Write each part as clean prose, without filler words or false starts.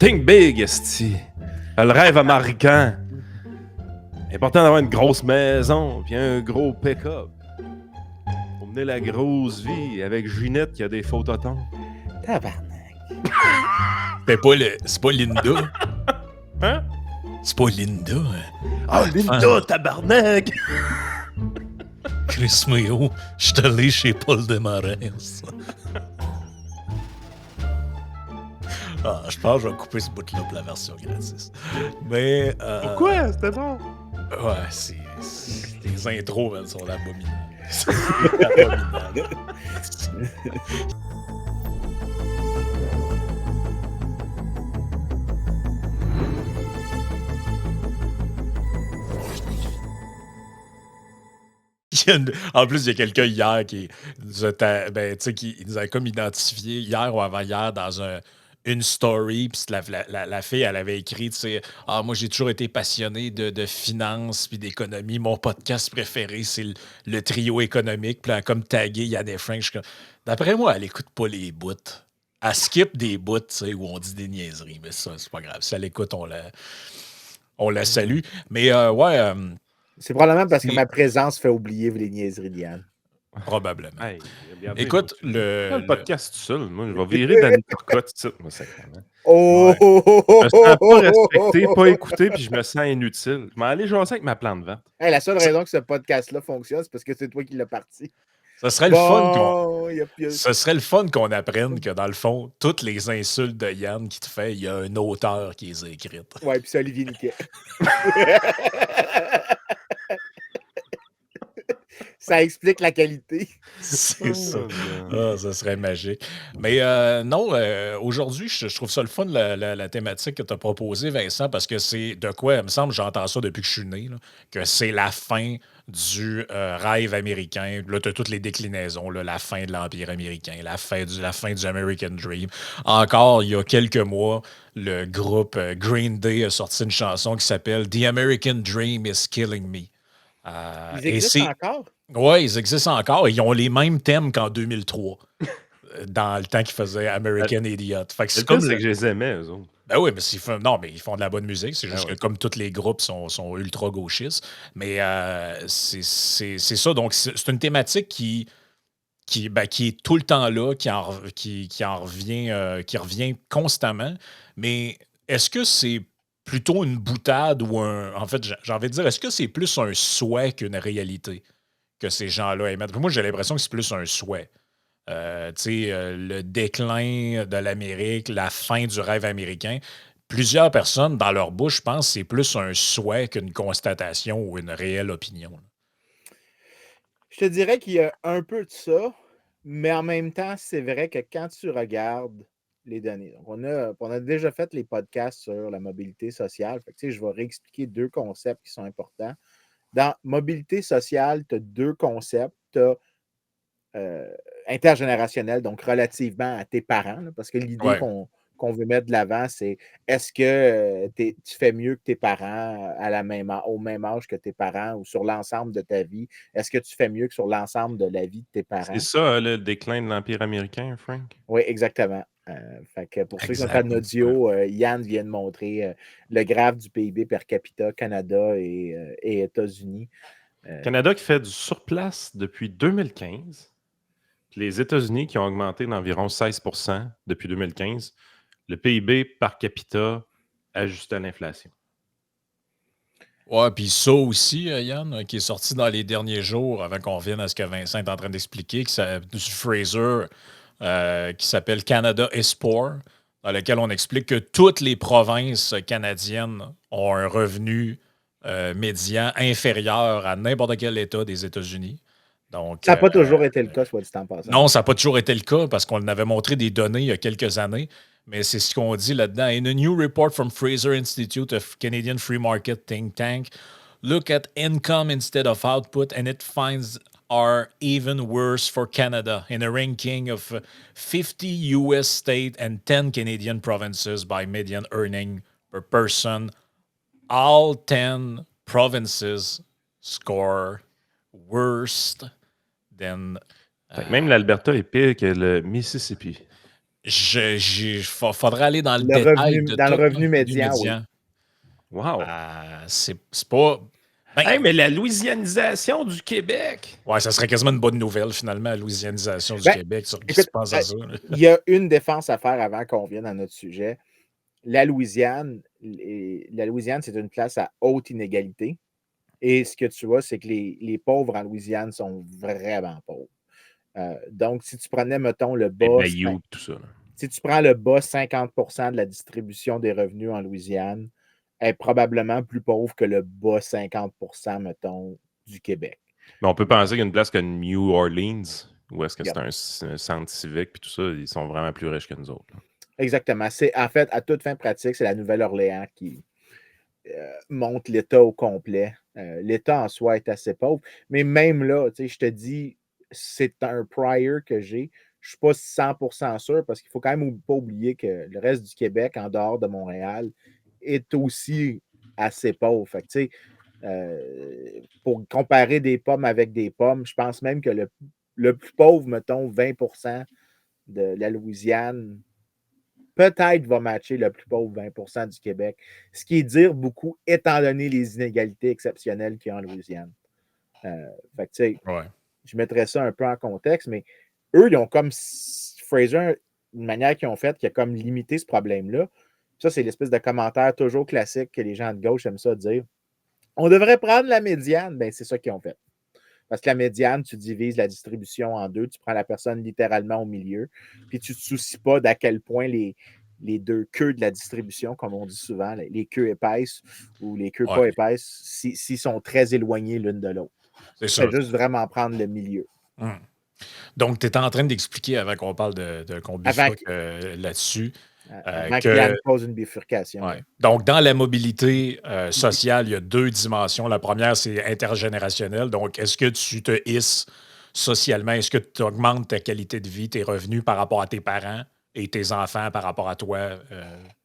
Think big, esti. Le rêve américain. Important d'avoir une grosse maison puis un gros pick-up. Pour mener la grosse vie avec Ginette qui a des faux totons. Tabarnak. C'est pas Linda. Hein? C'est pas Linda. Ah, Linda, tabarnak! Chris Mayo, je suis allé chez Paul Desmarais. Je pense que je vais couper ce bout-là pour la version gratis. Mais. Pourquoi? C'était bon. Ouais, les intros, elles sont abominables. C'est abominable. En plus, il y a quelqu'un hier qui nous a comme identifié hier ou avant-hier dans une story. Puis la fille, elle avait écrit, tu sais, moi, j'ai toujours été passionné de finance puis d'économie. Mon podcast préféré, c'est le trio économique. Puis elle a comme tagué Yann et Frank. D'après moi, elle écoute pas les bouts. Elle skip des bouts, tu sais, où on dit des niaiseries. Mais ça, c'est pas grave. Si elle écoute, on la salue. Mais c'est probablement parce que ma présence fait oublier les niaiseries d'Yann. Probablement. Hey, écoute, le podcast tout seul. Moi, je vais virer Danny Turcotte tout de suite, moi, sacrément. Oh! Je me sens pas respecté, pas écouté, puis je me sens inutile. Je m'en allais jaser avec ma plante verte. Hey, la seule raison que ce podcast-là fonctionne, c'est parce que c'est toi qui l'as parti. Ce serait le fun qu'on apprenne que, dans le fond, toutes les insultes de Yann qui te fait, il y a un auteur qui les a écrites. Ouais, puis c'est Olivier Niquet. Ça explique la qualité. C'est ça. Ça serait magique. Mais non, aujourd'hui, je trouve ça le fun, la thématique que tu as proposée, Vincent, parce que c'est de quoi, il me semble, j'entends ça depuis que je suis né, là, que c'est la fin du rêve américain. Là, tu as toutes les déclinaisons, là, la fin de l'Empire américain, la fin du American Dream. Encore, il y a quelques mois, le groupe Green Day a sorti une chanson qui s'appelle The American Dream is Killing Me. Ils existent encore? Oui, ils existent encore. Ils ont les mêmes thèmes qu'en 2003, dans le temps qu'ils faisaient American Idiot. Fait que c'est comme que je les aimais, eux autres. Ben oui, mais ils font de la bonne musique. C'est juste que comme tous les groupes sont ultra gauchistes. Mais c'est ça. Donc, c'est une thématique qui est tout le temps là, qui revient constamment. Mais est-ce que c'est plutôt une boutade ou en fait, j'ai envie de dire, est-ce que c'est plus un souhait qu'une réalité que ces gens-là émettent? Moi, j'ai l'impression que c'est plus un souhait. Le déclin de l'Amérique, la fin du rêve américain. Plusieurs personnes, dans leur bouche, pensent que c'est plus un souhait qu'une constatation ou une réelle opinion. Je te dirais qu'il y a un peu de ça, mais en même temps, c'est vrai que quand tu regardes les données, donc on a déjà fait les podcasts sur la mobilité sociale. Fait que, je vais réexpliquer deux concepts qui sont importants. Dans mobilité sociale, tu as deux concepts. Tu as intergénérationnel, donc relativement à tes parents, là, parce que l'idée qu'on veut mettre de l'avant, c'est est-ce que tu fais mieux que tes parents au même âge que tes parents ou sur l'ensemble de ta vie? Est-ce que tu fais mieux que sur l'ensemble de la vie de tes parents? C'est ça, le déclin de l'Empire américain, Frank? Oui, exactement. Fait que pour ceux qui sont en audio, Yann vient de montrer le graphe du PIB per capita Canada et États-Unis. Canada qui fait du surplace depuis 2015. Les États-Unis qui ont augmenté d'environ 16% depuis 2015. Le PIB par capita ajusté à l'inflation. Ouais, puis ça aussi, Yann, qui est sorti dans les derniers jours, avant qu'on revienne à ce que Vincent est en train d'expliquer, du Fraser, qui s'appelle Canada is Poor, dans lequel on explique que toutes les provinces canadiennes ont un revenu médian inférieur à n'importe quel État des États-Unis. Donc, ça n'a pas toujours été le cas, soit dit en passant. Non, ça n'a pas toujours été le cas parce qu'on avait montré des données il y a quelques années, mais c'est ce qu'on dit là-dedans. In a new report from Fraser Institute, a Canadian free market think tank, look at income instead of output, and it finds are even worse for Canada in a ranking of 50 US states and 10 Canadian provinces by median earning per person. All 10 provinces score worse than... Même l'Alberta est pire que le Mississippi. Faudrait aller dans le Dans détail de le tout revenu le revenu médian, oui. médian. Wow! C'est pas. Ben, Hey, mais la louisianisation du Québec! ouais, ça serait quasiment une bonne nouvelle, finalement, la louisianisation du Ben, Québec. Si écoute, tu penses à ça. Là. il y a une défense à faire avant qu'on vienne à notre sujet. La Louisiane, c'est une place à haute inégalité. Et ce que tu vois, c'est que les pauvres en Louisiane sont vraiment pauvres. Donc, si tu prenais, mettons, le Les bas, bayous, tout ça. Là. si tu prends le bas 50% de la distribution des revenus en Louisiane, elle est probablement plus pauvre que le bas 50%, mettons, du Québec. Mais on peut penser qu'il y a une place comme New Orleans, où est-ce que Yep. c'est un centre civique, puis tout ça, ils sont vraiment plus riches que nous autres. Là. Exactement. C'est, en fait, à toute fin pratique, c'est la Nouvelle-Orléans qui monte l'État au complet. L'État en soi est assez pauvre. Mais même là, je te dis, c'est un prior que j'ai. Je ne suis pas 100% sûr parce qu'il ne faut quand même pas oublier que le reste du Québec, en dehors de Montréal, est aussi assez pauvre. Fait que, tu sais, pour comparer des pommes avec des pommes, je pense même que le plus pauvre, mettons, 20% de la Louisiane, peut-être va matcher le plus pauvre 20% du Québec. Ce qui est dire beaucoup, étant donné les inégalités exceptionnelles qu'il y a en Louisiane. Fait que, tu sais, Ouais. je mettrais ça un peu en contexte, mais eux, ils ont comme Fraser, une manière qu'ils ont faite qui a comme limité ce problème-là. Ça, c'est l'espèce de commentaire toujours classique que les gens de gauche aiment ça dire. On devrait prendre la médiane. Ben, c'est ça qu'ils ont fait. Parce que la médiane, tu divises la distribution en deux, tu prends la personne littéralement au milieu, puis tu ne te soucies pas d'à quel point les deux queues de la distribution, comme on dit souvent, les queues épaisses ou les queues pas épaisses, s'ils sont très éloignés l'une de l'autre. C'est ça. Juste vraiment prendre le milieu. Donc, tu étais en train d'expliquer, avant qu'on parle qu'on bifurque là-dessus, avant qu'il pose une bifurcation. Ouais. Donc, dans la mobilité sociale, il y a deux dimensions. La première, c'est intergénérationnel. Donc, est-ce que tu te hisses socialement? Est-ce que tu augmentes ta qualité de vie, tes revenus par rapport à tes parents et tes enfants par rapport à toi?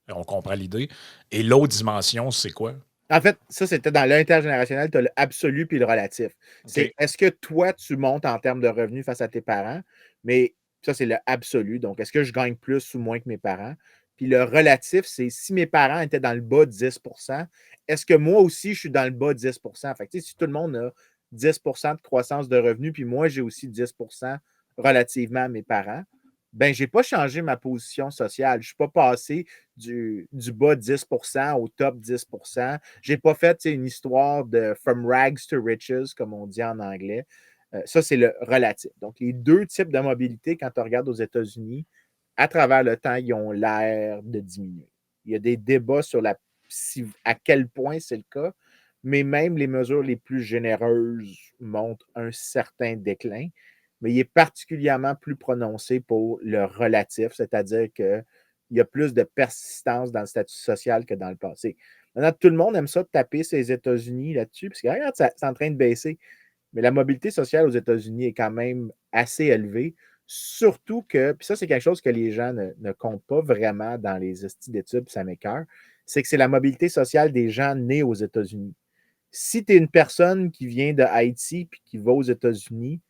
On comprend l'idée. Et l'autre dimension, c'est quoi? En fait, ça, c'était dans l'intergénérationnel, tu as l'absolu puis le relatif. C'est est-ce que toi, tu montes en termes de revenus face à tes parents? Mais ça, c'est le absolu. Donc, est-ce que je gagne plus ou moins que mes parents? Puis le relatif, c'est si mes parents étaient dans le bas de 10 est-ce que moi aussi, je suis dans le bas de 10 Fait que, si tout le monde a 10 de croissance de revenus, puis moi, j'ai aussi 10 relativement à mes parents, ben, je n'ai pas changé ma position sociale. Je ne suis pas passé du bas 10 au top 10 Je n'ai pas fait une histoire de from rags to riches, comme on dit en anglais. Ça, c'est le relatif. Donc, les deux types de mobilité, quand on regarde aux États-Unis, à travers le temps, ils ont l'air de diminuer. Il y a des débats sur à quel point c'est le cas, mais même les mesures les plus généreuses montrent un certain déclin. Mais il est particulièrement plus prononcé pour le relatif, c'est-à-dire qu'il y a plus de persistance dans le statut social que dans le passé. Maintenant, tout le monde aime ça de taper ses États-Unis là-dessus, parce que regarde, c'est en train de baisser. Mais la mobilité sociale aux États-Unis est quand même assez élevée, surtout que, puis ça, c'est quelque chose que les gens ne comptent pas vraiment dans les d'études, puis ça m'écoeure, c'est que c'est la mobilité sociale des gens nés aux États-Unis. Si tu es une personne qui vient de Haïti puis qui va aux États-Unis,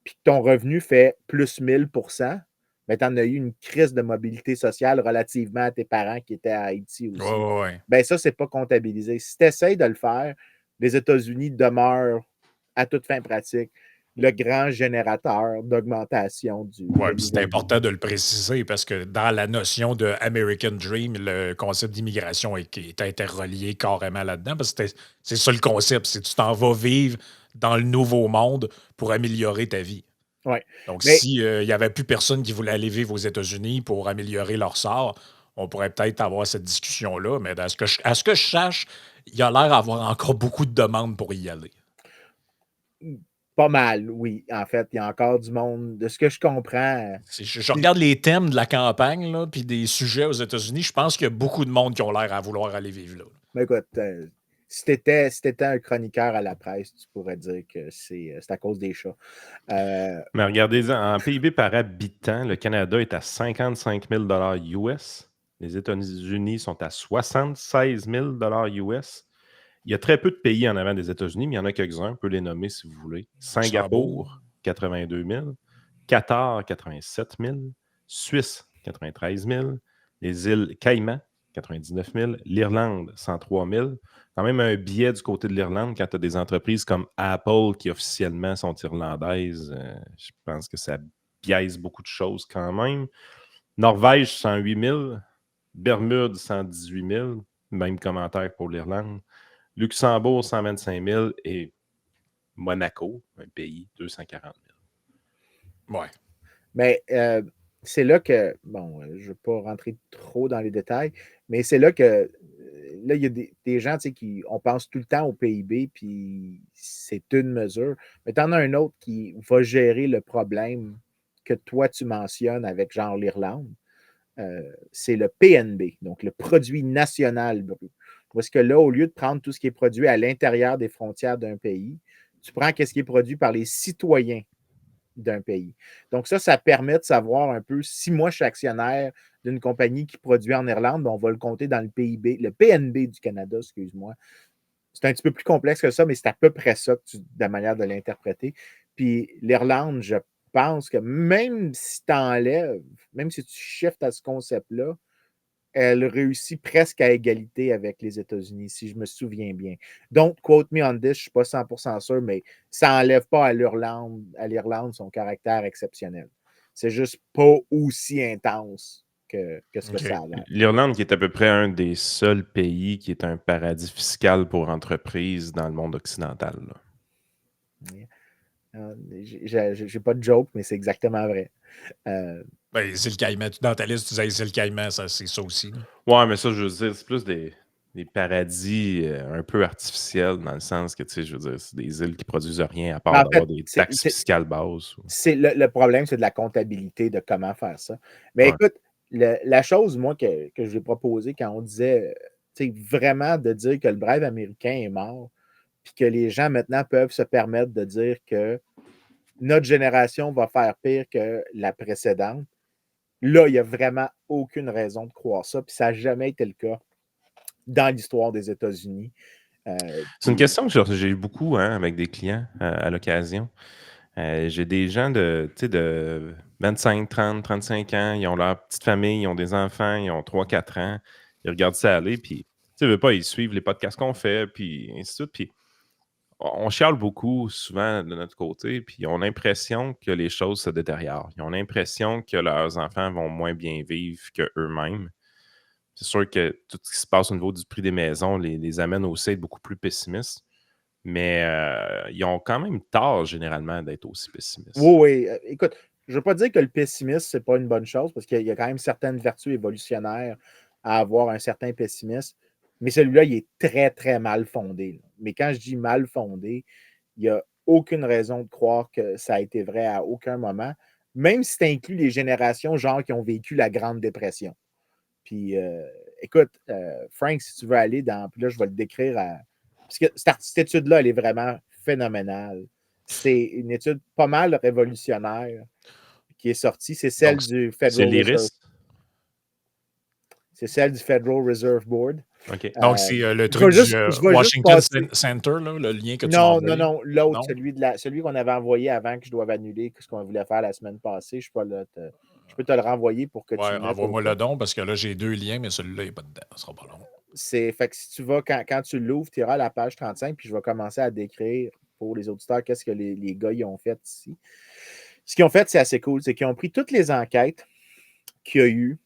puis que ton revenu fait plus 1000%, ben, tu en as eu une crise de mobilité sociale relativement à tes parents qui étaient à Haïti aussi. Ben, ça, c'est pas comptabilisé. Si tu essaies de le faire, les États-Unis demeurent, à toute fin pratique, le grand générateur d'augmentation du. Oui, c'est important de le préciser parce que dans la notion de American Dream, le concept d'immigration est interrelié carrément là-dedans parce que c'est ça le concept, c'est que tu t'en vas vivre dans le nouveau monde pour améliorer ta vie. Ouais. Donc, s'il n'y avait plus personne qui voulait aller vivre aux États-Unis pour améliorer leur sort, on pourrait peut-être avoir cette discussion-là, mais à ce que je sache, il y a l'air d'avoir encore beaucoup de demandes pour y aller. Pas mal, oui. En fait, il y a encore du monde. De ce que je comprends. Je regarde les thèmes de la campagne, là, puis des sujets aux États-Unis. Je pense qu'il y a beaucoup de monde qui ont l'air à vouloir aller vivre là. Ben écoute, si tu étais un chroniqueur à la presse, tu pourrais dire que c'est à cause des chats. Mais regardez, en PIB par habitant, le Canada est à 55 000 US. Les États-Unis sont à 76 000 US. Il y a très peu de pays en avant des États-Unis, mais il y en a quelques-uns. On peut les nommer si vous voulez. Singapour, 82 000. Qatar, 87 000. Suisse, 93 000. Les îles Caïmans, 99 000. L'Irlande, 103 000. Quand même un biais du côté de l'Irlande quand tu as des entreprises comme Apple qui officiellement sont irlandaises. Je pense que ça biaise beaucoup de choses quand même. Norvège, 108 000. Bermude, 118 000. Même commentaire pour l'Irlande. Luxembourg, 125 000. Et Monaco, un pays, 240 000. Ouais. Mais c'est là que, bon, je ne veux pas rentrer trop dans les détails, mais c'est là que, là, il y a des gens, tu sais, on pense tout le temps au PIB, puis c'est une mesure. Mais tu en as un autre qui va gérer le problème que toi, tu mentionnes avec genre l'Irlande. C'est le PNB, donc le produit national brut. Parce que là, au lieu de prendre tout ce qui est produit à l'intérieur des frontières d'un pays, tu prends ce qui est produit par les citoyens d'un pays. Donc ça permet de savoir un peu si moi, je suis actionnaire d'une compagnie qui produit en Irlande, ben on va le compter dans le PIB, le PNB du Canada, excuse-moi. C'est un petit peu plus complexe que ça, mais c'est à peu près ça, la manière de l'interpréter. Puis l'Irlande, je pense que même si tu enlèves, même si tu shifts à ce concept-là, elle réussit presque à égalité avec les États-Unis, si je me souviens bien. Donc, quote me on this, je ne suis pas 100% sûr, mais ça n'enlève pas à l'Irlande son caractère exceptionnel. C'est juste pas aussi intense que ce que OK. ça a l'air. L'Irlande, qui est à peu près un des seuls pays qui est un paradis fiscal pour entreprises dans le monde occidental. J'ai pas de joke, mais c'est exactement vrai. Ben, c'est le Caïman. Dans ta liste, tu disais c'est le Caïman, c'est ça aussi. Là. Ouais, mais ça, je veux dire, c'est plus des paradis un peu artificiels, dans le sens que, tu sais, je veux dire, c'est des îles qui produisent rien à part En d'avoir fait, des taxes fiscales basses. le problème, c'est de la comptabilité, de comment faire ça. Mais Ouais. écoute, la chose, moi, que je vais proposer quand on disait, tu sais, vraiment de dire que le rêve américain est mort, puis que les gens maintenant peuvent se permettre de dire que notre génération va faire pire que la précédente. Là, il n'y a vraiment aucune raison de croire ça, puis ça n'a jamais été le cas dans l'histoire des États-Unis. C'est une question que j'ai eu beaucoup avec des clients à l'occasion. J'ai des gens de 25, 30, 35 ans, ils ont leur petite famille, ils ont des enfants, ils ont 3-4 ans. Ils regardent ça aller, puis tu veux pas, ils suivent les podcasts qu'on fait, puis ainsi de suite. Puis on chiale beaucoup souvent de notre côté, puis ils ont l'impression que les choses se détériorent. Ils ont l'impression que leurs enfants vont moins bien vivre qu'eux-mêmes. C'est sûr que tout ce qui se passe au niveau du prix des maisons les amène aussi à être beaucoup plus pessimistes. Mais ils ont quand même tort, généralement, d'être aussi pessimistes. Oui. Écoute, je ne veux pas dire que le pessimisme, ce n'est pas une bonne chose, parce qu'il y a quand même certaines vertus évolutionnaires à avoir un certain pessimisme. Mais celui-là, il est très, très mal fondé. Là. Mais quand je dis mal fondé, il n'y a aucune raison de croire que ça a été vrai à aucun moment, même si tu inclus les générations, genre, qui ont vécu la Grande Dépression. Puis, écoute, Frank, si tu veux aller dans... Puis là, je vais le décrire parce que cette étude-là, elle est vraiment phénoménale. C'est une étude pas mal révolutionnaire qui est sortie. C'est celle du C'est Federal Reserve. l'IRIS? C'est celle du Federal Reserve Board. OK. Donc, c'est le je truc vais juste du Washington passer. Center, là, le lien que tu m'as Non, envoyé. l'autre, Non? celui qu'on avait envoyé avant que je doive annuler, ce qu'on voulait faire la semaine passée. Je peux te le renvoyer pour que tu Ouais, le mettes. envoie-moi le don, parce que là, j'ai 2 liens, mais celui-là, il n'est pas dedans. Ça sera pas long. Fait que si tu vas, quand tu l'ouvres, tu iras à la page 35, puis je vais commencer à décrire pour les auditeurs qu'est-ce que les gars ils ont fait ici. Ce qu'ils ont fait, c'est assez cool. C'est qu'ils ont pris toutes les enquêtes qu'il y a eu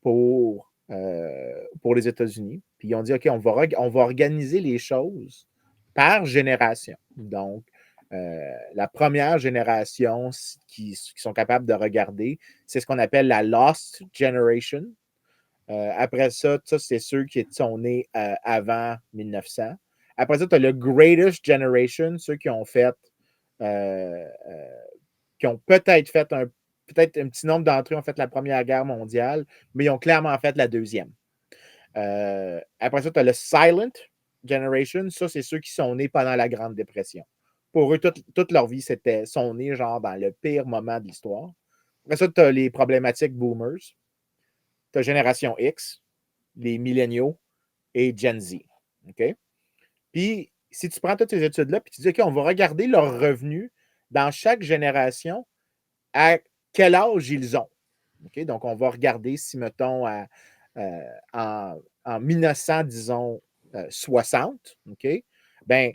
pour les États-Unis, puis ils ont dit, OK, on va organiser les choses par génération. Donc, la première génération qui sont capables de regarder, c'est ce qu'on appelle la Lost Generation. Après ça, c'est ceux qui sont nés avant 1900. Après ça, tu as le Greatest Generation, ceux qui ont fait, qui ont peut-être fait peut-être un petit nombre d'entre eux ont fait la Première Guerre mondiale, mais ils ont clairement fait la deuxième. Après ça, tu as le Silent Generation, ça, c'est ceux qui sont nés pendant la Grande Dépression. Pour eux, toute leur vie, sont nés genre dans le pire moment de l'histoire. Après ça, tu as les problématiques boomers. Tu as Génération X, les milléniaux et Gen Z. OK? Puis, si tu prends toutes ces études-là, puis tu dis, OK, on va regarder leurs revenus dans chaque génération, à quel âge ils ont. OK? Donc, on va regarder si, mettons, en 1900, disons, 60, OK? Ben,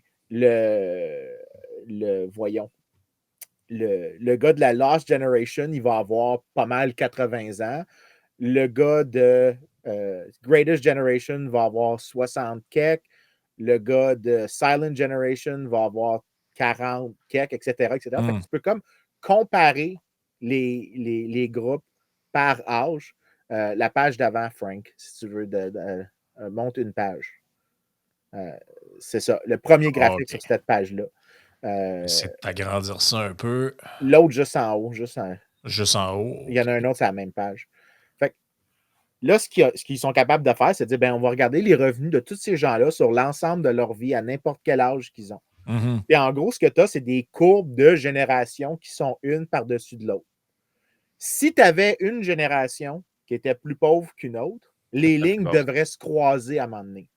voyons, le gars de la Lost Generation, il va avoir pas mal 80 ans. Le gars de Greatest Generation va avoir 60 quelques. Le gars de Silent Generation va avoir 40 quelques, etc., etc. Fait que tu peux comme comparer les groupes par âge. La page d'avant, Frank, si tu veux, monte une page. C'est ça, le premier graphique OK. sur cette page-là. Essayer d'agrandir ça un peu. L'autre juste en haut, Juste en haut. il y en a un autre sur la même page. Fait que là, ce qu'ils sont capables de faire, c'est de dire, ben, on va regarder les revenus de tous ces gens-là sur l'ensemble de leur vie à n'importe quel âge qu'ils ont. Mhm. Puis en gros, ce que tu as, c'est des courbes de génération qui sont une par-dessus de l'autre. Si tu avais une génération qui était plus pauvre qu'une autre, les lignes devraient se croiser à un moment donné.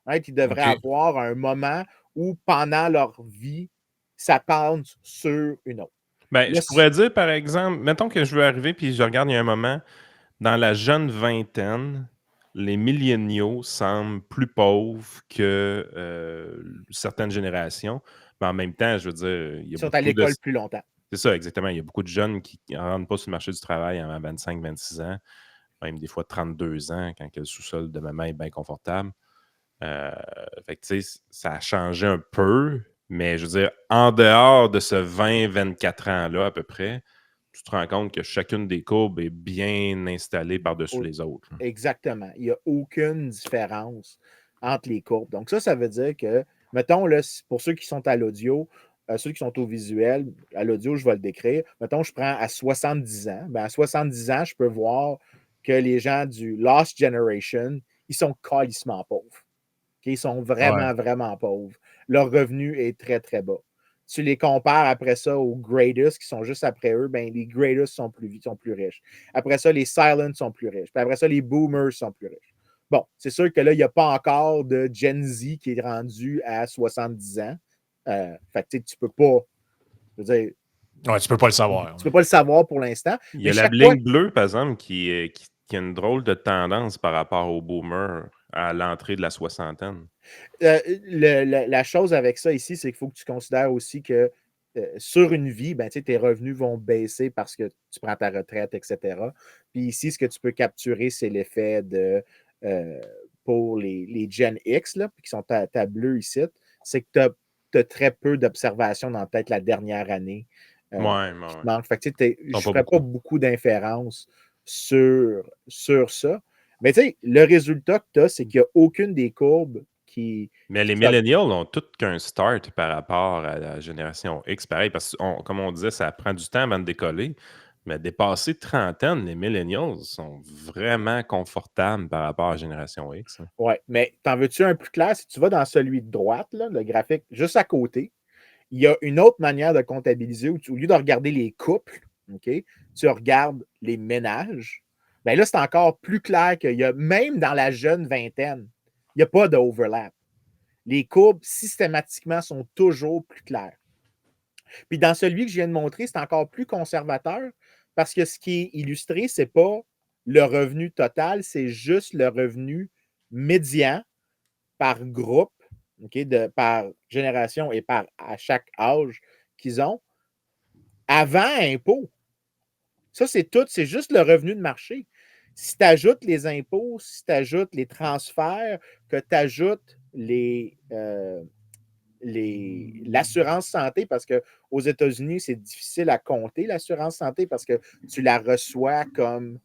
Right? Ils devraient avoir un moment où, pendant leur vie, ça pente sur une autre. Ben, je pourrais dire, par exemple, mettons que je veux arriver puis je regarde, il y a un moment, dans la jeune vingtaine, les milléniaux semblent plus pauvres que certaines générations. Mais en même temps, je veux dire, il y a Ils sont beaucoup à de... l'école plus longtemps. C'est ça, exactement. Il y a beaucoup de jeunes qui ne rentrent pas sur le marché du travail à 25, 26 ans, même des fois 32 ans, quand le sous-sol de maman est bien confortable. Fait que, tu sais, ça a changé un peu, mais je veux dire, en dehors de ce 20-24 ans-là, à peu près, tu te rends compte que chacune des courbes est bien installée par-dessus les autres. Là. Exactement. Il n'y a aucune différence entre les courbes. Donc, ça veut dire que, mettons, là, pour ceux qui sont à l'audio, ceux qui sont au visuel, à l'audio, je vais le décrire. Mettons, je prends à 70 ans. Ben, à 70 ans, je peux voir que les gens du Lost Generation, ils sont calissement pauvres. Okay? Ils sont vraiment, vraiment pauvres. Leur revenu est très, très bas. Tu les compares après ça aux Greatest qui sont juste après eux, ben les Greatest sont plus riches. Après ça, les Silent sont plus riches. Puis après ça, les Boomers sont plus riches. Bon, c'est sûr que là, il n'y a pas encore de Gen Z qui est rendu à 70 ans. Fait que tu peux pas. Je veux dire, ouais, tu peux pas le savoir. Tu peux pas le savoir pour l'instant. Il y a la ligne bleue, par exemple, qui a une drôle de tendance par rapport aux boomers à l'entrée de la soixantaine. La chose avec ça ici, c'est qu'il faut que tu considères aussi que sur une vie, ben, tes revenus vont baisser parce que tu prends ta retraite, etc. Puis ici, ce que tu peux capturer, c'est l'effet de pour les Gen X, là, qui sont ta bleue ici, c'est que tu as très peu d'observations dans peut-être la dernière année. Fait que, je ne ferais pas beaucoup d'inférences sur ça. Mais tu sais, le résultat que tu as, c'est qu'il n'y a aucune des courbes qui. Mais les millennials ont tout qu'un start par rapport à la génération X. Pareil, parce que, comme on disait, ça prend du temps avant de décoller. Mais dépasser trentaine, les millennials sont vraiment confortables par rapport à la génération X. Hein. Oui, mais t'en veux-tu un plus clair? Si tu vas dans celui de droite, là, le graphique juste à côté, il y a une autre manière de comptabiliser où au lieu de regarder les couples, okay, tu regardes les ménages. Bien là, c'est encore plus clair qu'il y a, même dans la jeune vingtaine, il n'y a pas d'overlap. Les courbes, systématiquement, sont toujours plus claires. Puis dans celui que je viens de montrer, c'est encore plus conservateur parce que ce qui est illustré, ce n'est pas le revenu total, c'est juste le revenu médian par groupe, okay, par génération et à chaque âge qu'ils ont, avant impôt. Ça, c'est tout, c'est juste le revenu de marché. Si tu ajoutes les impôts, si tu ajoutes les transferts, que tu ajoutes l'assurance santé, parce qu'aux États-Unis, c'est difficile à compter, l'assurance santé, parce que tu la reçois comme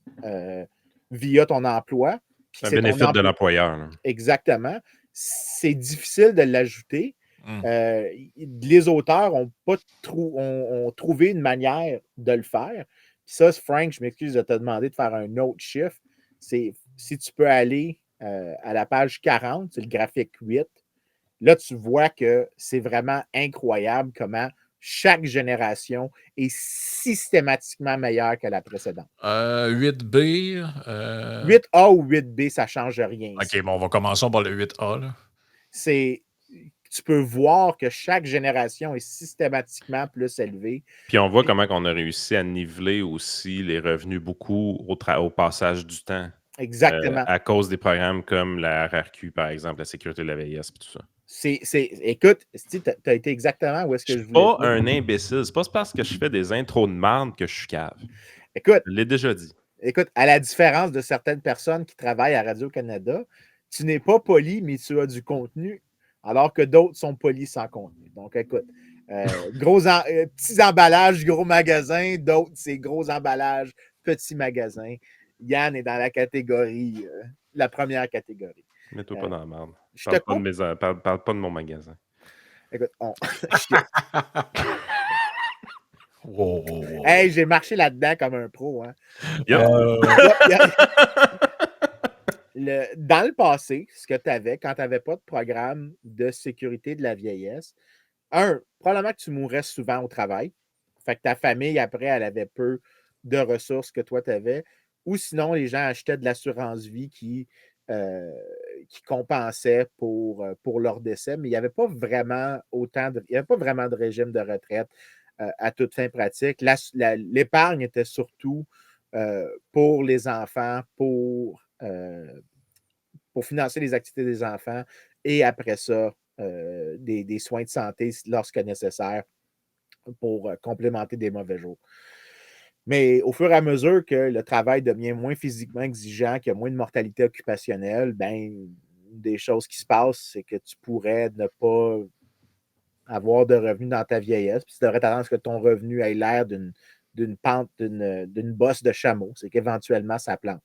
via ton emploi. C'est un bénéfice de l'employeur. Là. Exactement. C'est difficile de l'ajouter. Les auteurs ont trouvé une manière de le faire. Puis ça, Frank, je m'excuse de te demander de faire un autre chiffre. C'est si tu peux aller à la page 40, c'est le graphique 8. Là, tu vois que c'est vraiment incroyable comment chaque génération est systématiquement meilleure que la précédente. 8B. 8A ou 8B, ça ne change rien. OK, bon, on va commencer par le 8A. Là. C'est Tu peux voir que chaque génération est systématiquement plus élevée. Puis on voit comment on a réussi à niveler aussi les revenus beaucoup au passage du temps. Exactement. À cause des programmes comme la RRQ, par exemple, la sécurité de la vieillesse et tout ça. Écoute, tu as été exactement où est-ce Je que suis je voulais pas dire. un imbécile. C'est pas parce que je fais des intros de marde que je suis cave. Écoute, Je l'ai déjà dit. à la différence de certaines personnes qui travaillent à Radio-Canada, tu n'es pas poli, mais tu as du contenu, alors que d'autres sont polis sans contenu. Donc, écoute, petits emballages, gros magasins, d'autres, c'est gros emballages, petits magasins. Yann est dans la catégorie, la première catégorie. Mets-toi pas dans la merde. Je te coupe. Parle pas de mon magasin. Écoute, Wow, wow, wow. hey, j'ai marché là-dedans comme un pro. Hein. Yep. Dans le passé, ce que tu avais, quand tu n'avais pas de programme de sécurité de la vieillesse, probablement que tu mourrais souvent au travail. Fait que ta famille, après, elle avait peu de ressources que toi, tu avais. Ou sinon, les gens achetaient de l'assurance vie qui compensait pour leur décès, mais il n'y avait pas vraiment il n'y avait pas vraiment de régime de retraite à toute fin pratique. L'épargne était surtout pour les enfants, pour financer les activités des enfants et après ça, des soins de santé lorsque nécessaire pour complémenter des mauvais jours. Mais au fur et à mesure que le travail devient moins physiquement exigeant, qu'il y a moins de mortalité occupationnelle, ben, des choses qui se passent, c'est que tu pourrais ne pas avoir de revenus dans ta vieillesse. Puis tu devrais t'attendre à ce que ton revenu ait l'air d'une pente, d'une bosse de chameau. C'est qu'éventuellement, ça plante.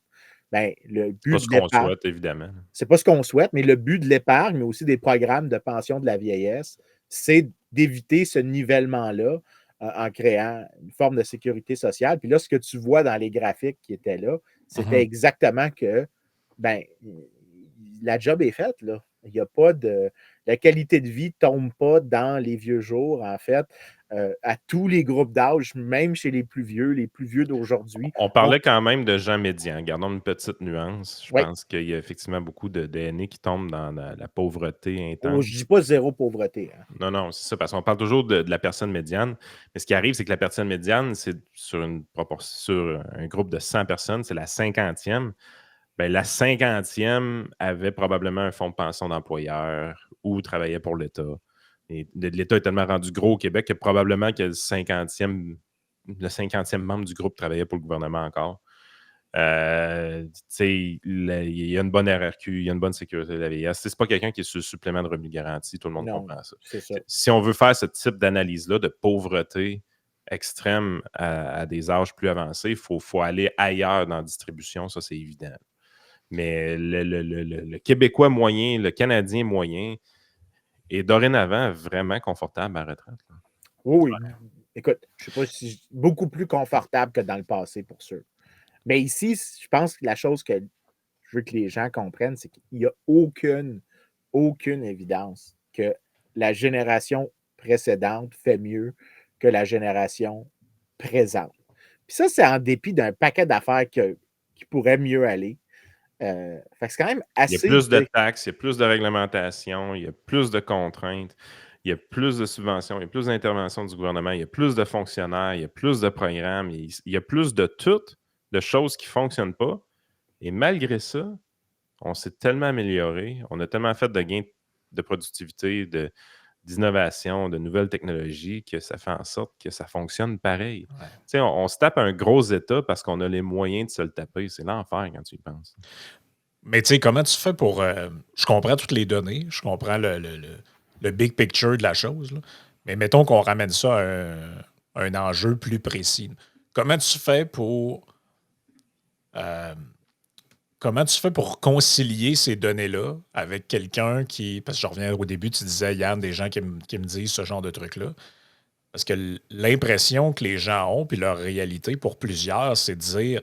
Ben, le but C'est pas ce qu'on souhaite, évidemment. C'est pas ce qu'on souhaite, mais le but de l'épargne, mais aussi des programmes de pension de la vieillesse, c'est d'éviter ce nivellement-là en créant une forme de sécurité sociale. Puis là, ce que tu vois dans les graphiques qui étaient là, c'était exactement que ben, la job est faite, là. Il n'y a pas de. La qualité de vie ne tombe pas dans les vieux jours, en fait, à tous les groupes d'âge, même chez les plus vieux d'aujourd'hui. On parlait quand même de gens médians. Gardons une petite nuance. Je Oui. pense qu'il y a effectivement beaucoup d'aînés qui tombent dans la pauvreté Oh, intense. je ne dis pas zéro pauvreté. Hein. Non, c'est ça, parce qu'on parle toujours de la personne médiane. Mais ce qui arrive, c'est que la personne médiane, c'est sur un groupe de 100 personnes, c'est la 50e. Ben, la 50e avait probablement un fonds de pension d'employeur ou travaillait pour l'État. Et l'État est tellement rendu gros au Québec que probablement que le 50e membre du groupe travaillait pour le gouvernement encore. Il y a une bonne RRQ, il y a une bonne sécurité de la vieillesse. C'est pas quelqu'un qui est sur le supplément de revenu garanti, tout le monde comprend ça. C'est ça. Si on veut faire ce type d'analyse-là de pauvreté extrême à des âges plus avancés, il faut aller ailleurs dans la distribution, ça c'est évident. Mais le Québécois moyen, le Canadien moyen est dorénavant vraiment confortable à la retraite. Là. Oui. Écoute, je ne sais pas si beaucoup plus confortable que dans le passé pour sûr. Mais ici, je pense que la chose que je veux que les gens comprennent, c'est qu'il n'y a aucune évidence que la génération précédente fait mieux que la génération présente. Puis ça, c'est en dépit d'un paquet d'affaires qui pourraient mieux aller. Fait que c'est quand même assez. Il y a plus de taxes, il y a plus de réglementations, il y a plus de contraintes, il y a plus de subventions, il y a plus d'interventions du gouvernement, il y a plus de fonctionnaires, il y a plus de programmes, il y a plus de toutes, de choses qui ne fonctionnent pas. Et malgré ça, on s'est tellement amélioré, on a tellement fait de gains de productivité, d'innovation, de nouvelles technologies que ça fait en sorte que ça fonctionne pareil. Ouais. On se tape un gros État parce qu'on a les moyens de se le taper. C'est l'enfer quand tu y penses. Mais tu sais, comment tu fais pour... je comprends toutes les données, je comprends le big picture de la chose, là. Mais mettons qu'on ramène ça à un enjeu plus précis. Comment tu fais pour... Comment tu fais pour concilier ces données-là avec quelqu'un qui... Parce que je reviens au début, tu disais, Yann, des gens qui me disent ce genre de truc-là. Parce que l'impression que les gens ont, puis leur réalité pour plusieurs, c'est de dire,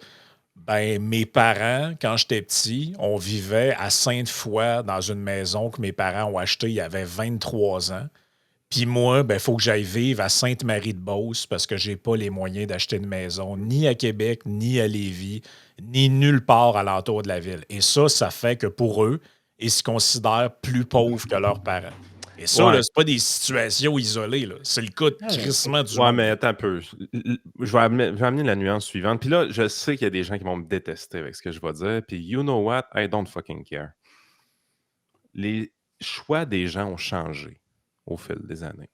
ben mes parents, quand j'étais petit, on vivait à Sainte-Foy dans une maison que mes parents ont achetée il y avait 23 ans. Puis moi, ben, il faut que j'aille vivre à Sainte-Marie-de-Beauce parce que j'ai pas les moyens d'acheter une maison, ni à Québec, ni à Lévis, ni nulle part alentour de la ville. Et ça fait que pour eux, ils se considèrent plus pauvres que leurs parents. Et ça, Ouais. là, c'est pas des situations isolées, là. C'est le cas de Ah, crissement du Ouais, monde. mais attends un peu. Je vais amener la nuance suivante. Puis là, je sais qu'il y a des gens qui vont me détester avec ce que je vais dire. Puis you know what? I don't fucking care. Les choix des gens ont changé au fil des années.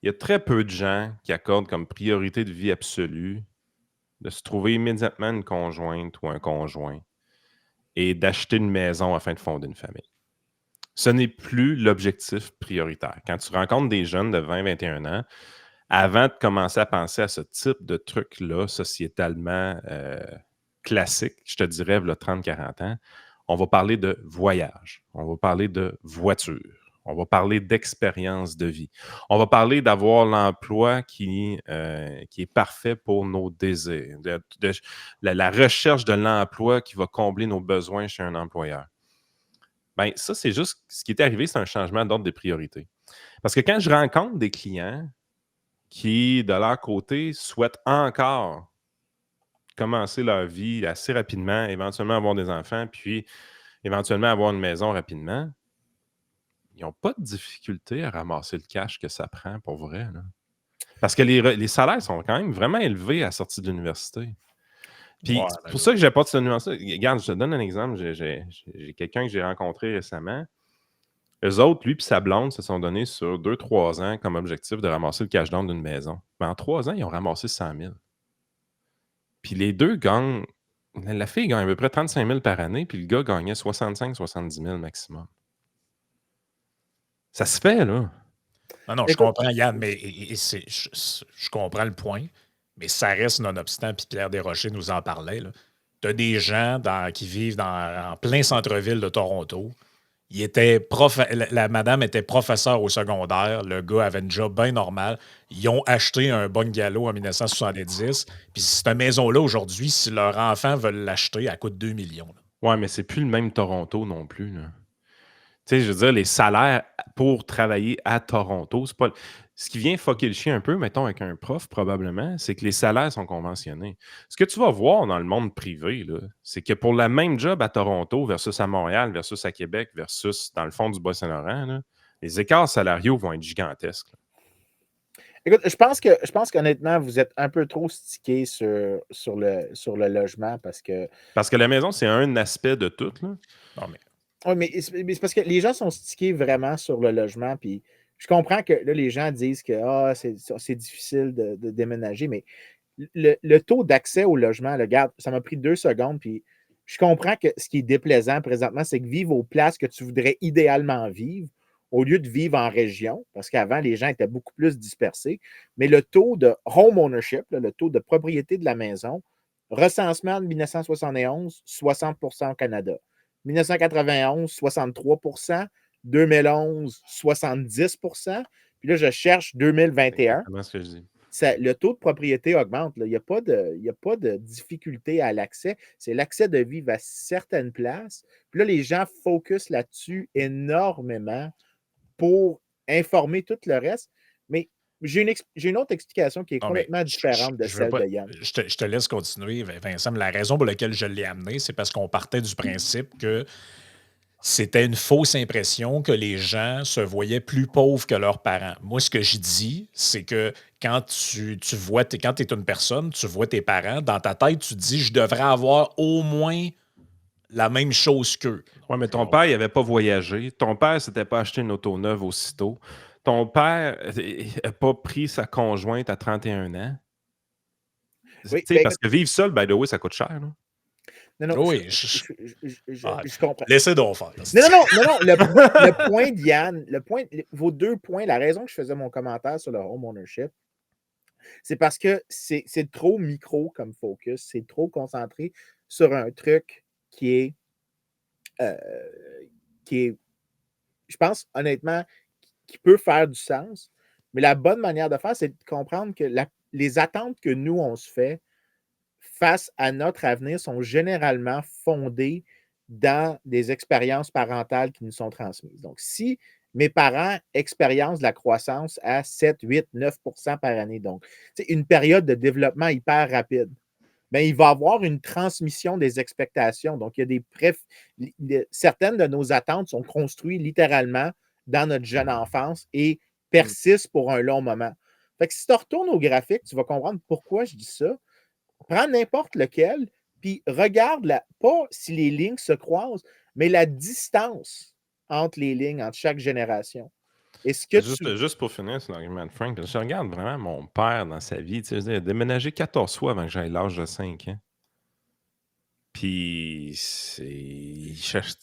Il y a très peu de gens qui accordent comme priorité de vie absolue de se trouver immédiatement une conjointe ou un conjoint et d'acheter une maison afin de fonder une famille. Ce n'est plus l'objectif prioritaire. Quand tu rencontres des jeunes de 20-21 ans, avant de commencer à penser à ce type de truc-là, sociétalement classique, je te dirais, là, 30-40 ans, on va parler de voyage, on va parler de voiture, on va parler d'expérience de vie, on va parler d'avoir l'emploi qui est parfait pour nos désirs, la recherche de l'emploi qui va combler nos besoins chez un employeur. Bien, ça, c'est juste ce qui est arrivé, c'est un changement d'ordre des priorités. Parce que quand je rencontre des clients qui, de leur côté, souhaitent encore commencer leur vie assez rapidement, éventuellement avoir des enfants, puis éventuellement avoir une maison rapidement, ils n'ont pas de difficulté à ramasser le cash que ça prend pour vrai. Là. Parce que les salaires sont quand même vraiment élevés à la sortie de l'université. Puis Ouais, c'est pour ça que j'apporte cette nuance-là. Regarde, je te donne un exemple. J'ai quelqu'un que j'ai rencontré récemment. Eux autres, lui et sa blonde, se sont donnés sur 2-3 ans comme objectif de ramasser le cash down d'une maison. Mais en 3 ans, ils ont ramassé 100 000. Puis les deux gagnent. La fille gagne à peu près 35 000 par année, puis le gars gagnait 65-70 000 maximum. Ça se fait, là. Non, je Écoute, comprends, Yann, mais je comprends le point, mais ça reste nonobstant, puis Pierre Desrochers nous en parlait. Tu as des gens qui vivent en plein centre-ville de Toronto. La madame était professeure au secondaire, le gars avait une job bien normale. Ils ont acheté un bungalow en 1970. Puis cette maison-là, aujourd'hui, si leurs enfants veulent l'acheter, elle coûte 2 millions. Là. Ouais, mais c'est plus le même Toronto non plus, là. Tu sais, je veux dire, les salaires pour travailler à Toronto, c'est pas. Ce qui vient fucker le chien un peu, mettons, avec un prof, probablement, c'est que les salaires sont conventionnés. Ce que tu vas voir dans le monde privé, là, c'est que pour la même job à Toronto versus à Montréal, versus à Québec, versus dans le fond du Bas-Saint-Laurent, là, les écarts salariaux vont être gigantesques. Là. écoute, je pense qu'honnêtement, vous êtes un peu trop stické sur le logement parce que. Parce que la maison, c'est un aspect de tout. Là. Non, mais Oui, mais c'est parce que les gens sont stickés vraiment sur le logement. Puis je comprends que là, les gens disent que c'est difficile de déménager, mais le taux d'accès au logement, là, regarde, ça m'a pris 2 secondes. Puis je comprends que ce qui est déplaisant présentement, c'est que vivre aux places que tu voudrais idéalement vivre, au lieu de vivre en région, parce qu'avant, les gens étaient beaucoup plus dispersés. Mais le taux de home ownership, là, le taux de propriété de la maison, recensement de 1971, 60% au Canada. 1991, 63%. 2011, 70%. Puis là, je cherche 2021. Comment est-ce que je dis? Le taux de propriété augmente. Là. Il n'y a pas de difficulté à l'accès. C'est l'accès de vivre à certaines places. Puis là, les gens focusent là-dessus énormément pour informer tout le reste. Mais j'ai une autre explication qui est non, mais complètement différente de je veux celle pas. de Yann. Je te laisse continuer, Vincent. Mais la raison pour laquelle je l'ai amené, c'est parce qu'on partait du principe que c'était une fausse impression que les gens se voyaient plus pauvres que leurs parents. Moi, ce que je dis, c'est que quand quand tu es une personne, tu vois tes parents, dans ta tête, tu te dis, je devrais avoir au moins la même chose qu'eux. Oui, mais ton père, il n'avait pas voyagé. Ton père ne s'était pas acheté une auto neuve aussitôt. Ton père n'a pas pris sa conjointe à 31 ans. Oui, Parce que vivre seul, by the way, ça coûte cher. Là. non, Oui, je comprends. Laissez donc faire. Non, le point d'Yann, vos 2 points, la raison que je faisais mon commentaire sur le home ownership, c'est parce que c'est trop micro comme focus, c'est trop concentré sur un truc qui est, je pense, honnêtement, qui peut faire du sens. Mais la bonne manière de faire, c'est de comprendre que les attentes que nous, on se fait face à notre avenir sont généralement fondées dans des expériences parentales qui nous sont transmises. Donc, si mes parents expérimentent de la croissance à 7, 8, 9% par année, donc c'est une période de développement hyper rapide, bien, il va y avoir une transmission des expectations. Donc, il y a certaines de nos attentes sont construites littéralement dans notre jeune enfance et persistent pour un long moment. Fait que si tu retournes au graphique, tu vas comprendre pourquoi je dis ça. Prends n'importe lequel, puis regarde pas si les lignes se croisent, mais la distance entre les lignes, entre chaque génération. Est-ce que Juste pour finir sur l'argument de Frank, je regarde vraiment mon père dans sa vie. Tu sais, je veux dire, il a déménagé 14 fois avant que j'aille l'âge de 5 ans. Puis, il cherche.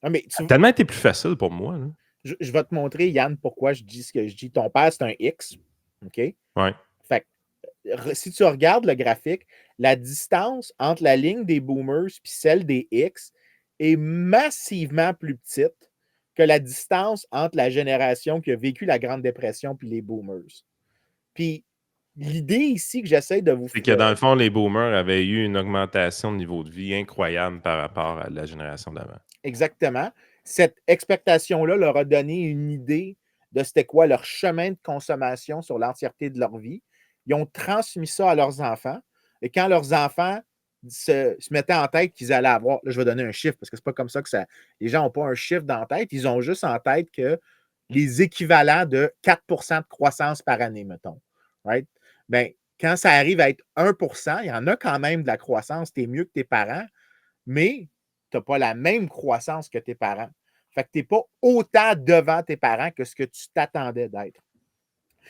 Ah, mais Ça a tellement été plus facile pour moi. Là. je vais te montrer, Yann, pourquoi je dis ce que je dis. Ton père, c'est un X. OK? Ouais. Fait que, si tu regardes le graphique, la distance entre la ligne des boomers et celle des X est massivement plus petite que la distance entre la génération qui a vécu la Grande Dépression et les boomers. Puis, l'idée ici que j'essaie de vous C'est que dans le fond, les boomers avaient eu une augmentation de niveau de vie incroyable par rapport à la génération d'avant. Exactement. Cette expectation-là leur a donné une idée de c'était quoi leur chemin de consommation sur l'entièreté de leur vie. Ils ont transmis ça à leurs enfants. Et quand leurs enfants se mettaient en tête qu'ils allaient avoir, là, je vais donner un chiffre parce que c'est pas comme ça que ça. Les gens n'ont pas un chiffre dans la tête, ils ont juste en tête que les équivalents de 4 de croissance par année, mettons. Right? Bien, quand ça arrive à être 1 il y en a quand même de la croissance, tu es mieux que tes parents, mais tu n'as pas la même croissance que tes parents. Fait que tu n'es pas autant devant tes parents que ce que tu t'attendais d'être.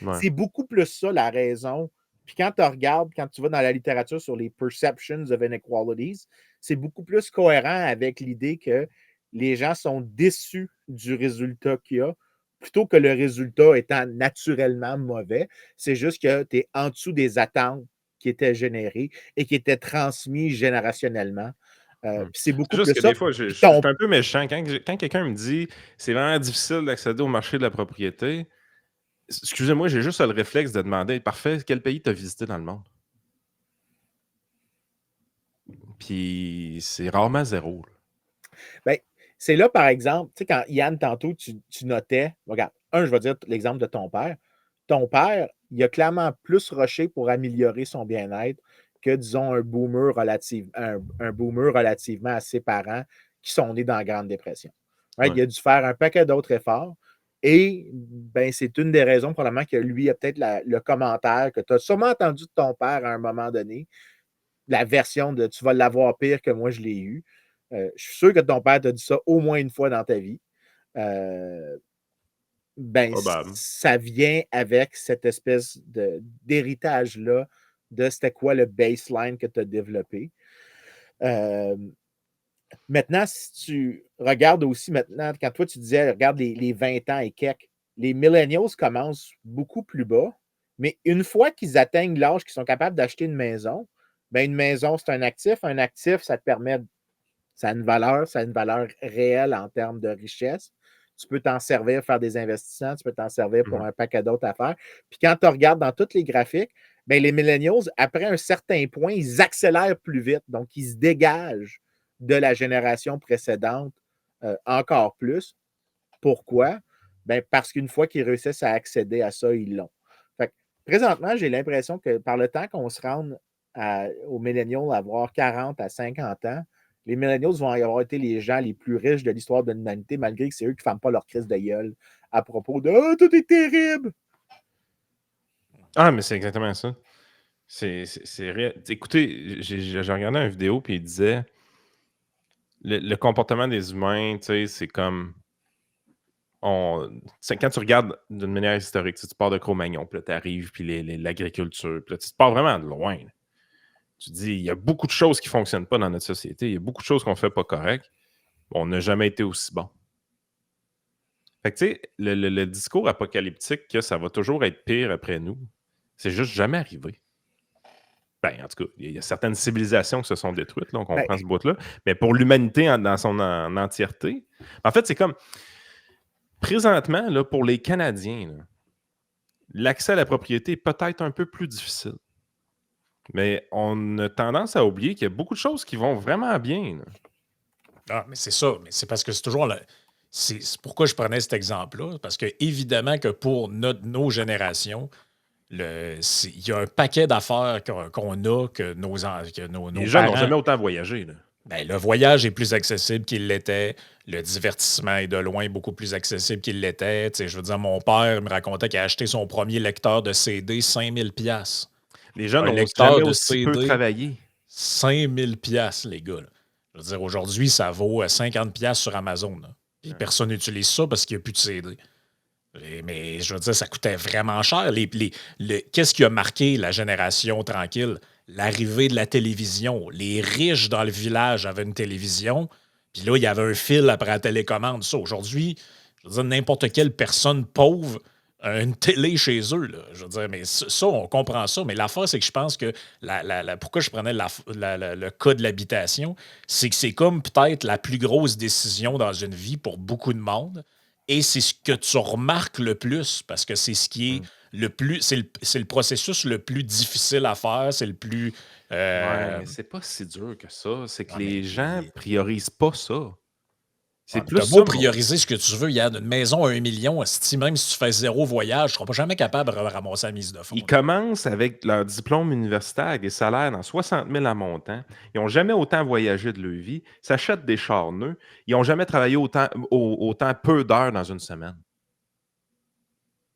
Ouais. C'est beaucoup plus ça la raison. Puis quand tu regardes, quand tu vas dans la littérature sur les perceptions of inequalities, c'est beaucoup plus cohérent avec l'idée que les gens sont déçus du résultat qu'il y a, plutôt que le résultat étant naturellement mauvais. C'est juste que tu es en dessous des attentes qui étaient générées et qui étaient transmises générationnellement. C'est beaucoup Juste plus que ça. des fois, je suis un peu méchant. Quand quelqu'un me dit c'est vraiment difficile d'accéder au marché de la propriété, excusez-moi, j'ai juste le réflexe de demander parfait, quel pays tu as visité dans le monde? Puis c'est rarement zéro. Ben, c'est là, par exemple, tu sais, quand Yann, tantôt, tu notais, regarde, je vais dire l'exemple de ton père. Ton père, il a clairement plus rushé pour améliorer son bien-être que, disons, un boomer relativement à ses parents qui sont nés dans la Grande Dépression. Right? Ouais. Il a dû faire un paquet d'autres efforts. Et ben, c'est une des raisons, probablement, que lui a peut-être le commentaire que tu as sûrement entendu de ton père à un moment donné, la version de tu vas l'avoir pire que moi je l'ai eu. Je suis sûr que ton père t'a dit ça au moins une fois dans ta vie. Ben, ça vient avec cette espèce d'héritage-là de c'était quoi le baseline que tu as développé. Maintenant, si tu regardes aussi maintenant, quand toi tu disais, regarde les 20 ans et quelques, les millennials commencent beaucoup plus bas, mais une fois qu'ils atteignent l'âge qu'ils sont capables d'acheter une maison, ben une maison, c'est un actif. Un actif, ça te permet, ça a une valeur réelle en termes de richesse. Tu peux t'en servir, faire des investissements, tu peux t'en servir pour un paquet d'autres affaires. Puis quand tu regardes dans tous les graphiques, ben les millennials, après un certain point, ils accélèrent plus vite. Donc, ils se dégagent de la génération précédente encore plus. Pourquoi? Ben parce qu'une fois qu'ils réussissent à accéder à ça, ils l'ont. Fait que, présentement, j'ai l'impression que par le temps qu'on se rende aux millennials à avoir 40 à 50 ans, les millennials vont avoir été les gens les plus riches de l'histoire de l'humanité, malgré que c'est eux qui ne ferment pas leur crise de gueule à propos de « Ah, tout est terrible! » Ah, mais c'est exactement ça. C'est réel. Écoutez, j'ai regardé une vidéo puis il disait le comportement des humains, tu sais, c'est comme quand tu regardes d'une manière historique, tu pars de Cro-Magnon, puis là, tu arrives, puis l'agriculture, puis là, tu te pars vraiment de loin. Là. Tu te dis, il y a beaucoup de choses qui ne fonctionnent pas dans notre société, il y a beaucoup de choses qu'on ne fait pas correct. On n'a jamais été aussi bon. Fait que, tu sais, le discours apocalyptique que ça va toujours être pire après nous, c'est juste jamais arrivé. Ben, en tout cas, il y a certaines civilisations qui se sont détruites, là, on comprend ce bout-là. Mais pour l'humanité dans son entièreté, en fait, c'est comme présentement, là, pour les Canadiens, là, l'accès à la propriété est peut-être un peu plus difficile. Mais on a tendance à oublier qu'il y a beaucoup de choses qui vont vraiment bien. Là. Ah, mais c'est ça. Mais c'est parce que c'est toujours... C'est pourquoi je prenais cet exemple-là. Parce que évidemment que pour nos générations, il y a un paquet d'affaires qu'on a que nos les gens n'ont parents... jamais autant voyagé. Là. Ben, le voyage est plus accessible qu'il l'était. le divertissement est de loin beaucoup plus accessible qu'il l'était. Tu sais, je veux dire, mon père me racontait qu'il a acheté son premier lecteur de CD 5000 $. Les gens Un n'ont lecteur jamais de aussi peu CD, travaillé. 5000 $, les gars. Là. Je veux dire, aujourd'hui, ça vaut 50 $ sur Amazon. Là. Puis Ouais. personne n'utilise ça parce qu'il n'y a plus de CD. Mais je veux dire, ça coûtait vraiment cher. Qu'est-ce qui a marqué la génération tranquille? L'arrivée de la télévision. Les riches dans le village avaient une télévision, puis là, il y avait un fil après la télécommande. Ça, aujourd'hui, je veux dire, n'importe quelle personne pauvre a une télé chez eux. Là. Je veux dire, mais ça, on comprend ça. Mais l'affaire, c'est que je pense que pourquoi je prenais le cas de l'habitation, c'est que c'est comme peut-être la plus grosse décision dans une vie pour beaucoup de monde. Et c'est ce que tu remarques le plus, parce que c'est ce qui est le plus. C'est le processus le plus difficile à faire. C'est le plus. Ouais, mais c'est pas si dur que ça. C'est que Ouais, mais les gens priorisent pas ça. C'est plus t'as beau ça, prioriser ce que tu veux, il y a une maison à 1 million, même si tu fais 0 voyage, tu seras pas jamais capable de ramasser la mise de fonds. Ils commencent avec leur diplôme universitaire avec des salaires dans 60 000 à montant. Ils n'ont jamais autant voyagé de leur vie. Ils s'achètent des chars neufs. Ils n'ont jamais travaillé autant peu d'heures dans une semaine.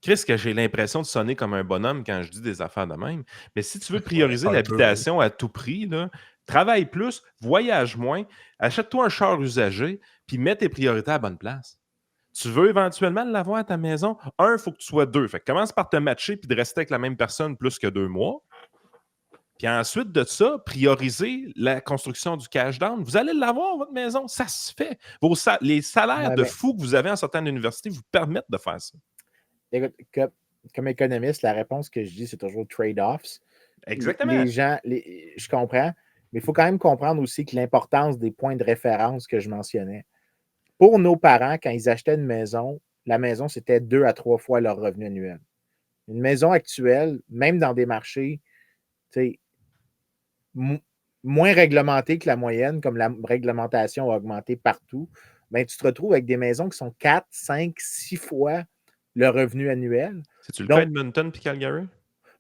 Chris, que j'ai l'impression de sonner comme un bonhomme quand je dis des affaires de même. Mais si tu veux prioriser un peu, l'habitation à tout prix, là, travaille plus, voyage moins, achète-toi un char usagé, puis mets tes priorités à la bonne place. Tu veux éventuellement l'avoir à ta maison? Il faut que tu sois deux. Fait que commence par te matcher puis de rester avec la même personne plus que 2 mois. Puis ensuite de ça, prioriser la construction du cash down. Vous allez l'avoir, votre maison. Ça se fait. Les salaires Ouais, de mais fou que vous avez en sortant de l'université vous permettent de faire ça. écoute, comme économiste, la réponse que je dis, c'est toujours trade-offs. Exactement. Les gens, je comprends, mais il faut quand même comprendre aussi que l'importance des points de référence que je mentionnais. Pour nos parents, quand ils achetaient une maison, la maison, c'était 2 à 3 fois leur revenu annuel. Une maison actuelle, même dans des marchés, tu sais, moins réglementés que la moyenne, comme la réglementation a augmenté partout, ben, tu te retrouves avec des maisons qui sont 4, 5, 6 fois le revenu annuel. C'est-tu le cas Donc, Edmonton puis Calgary?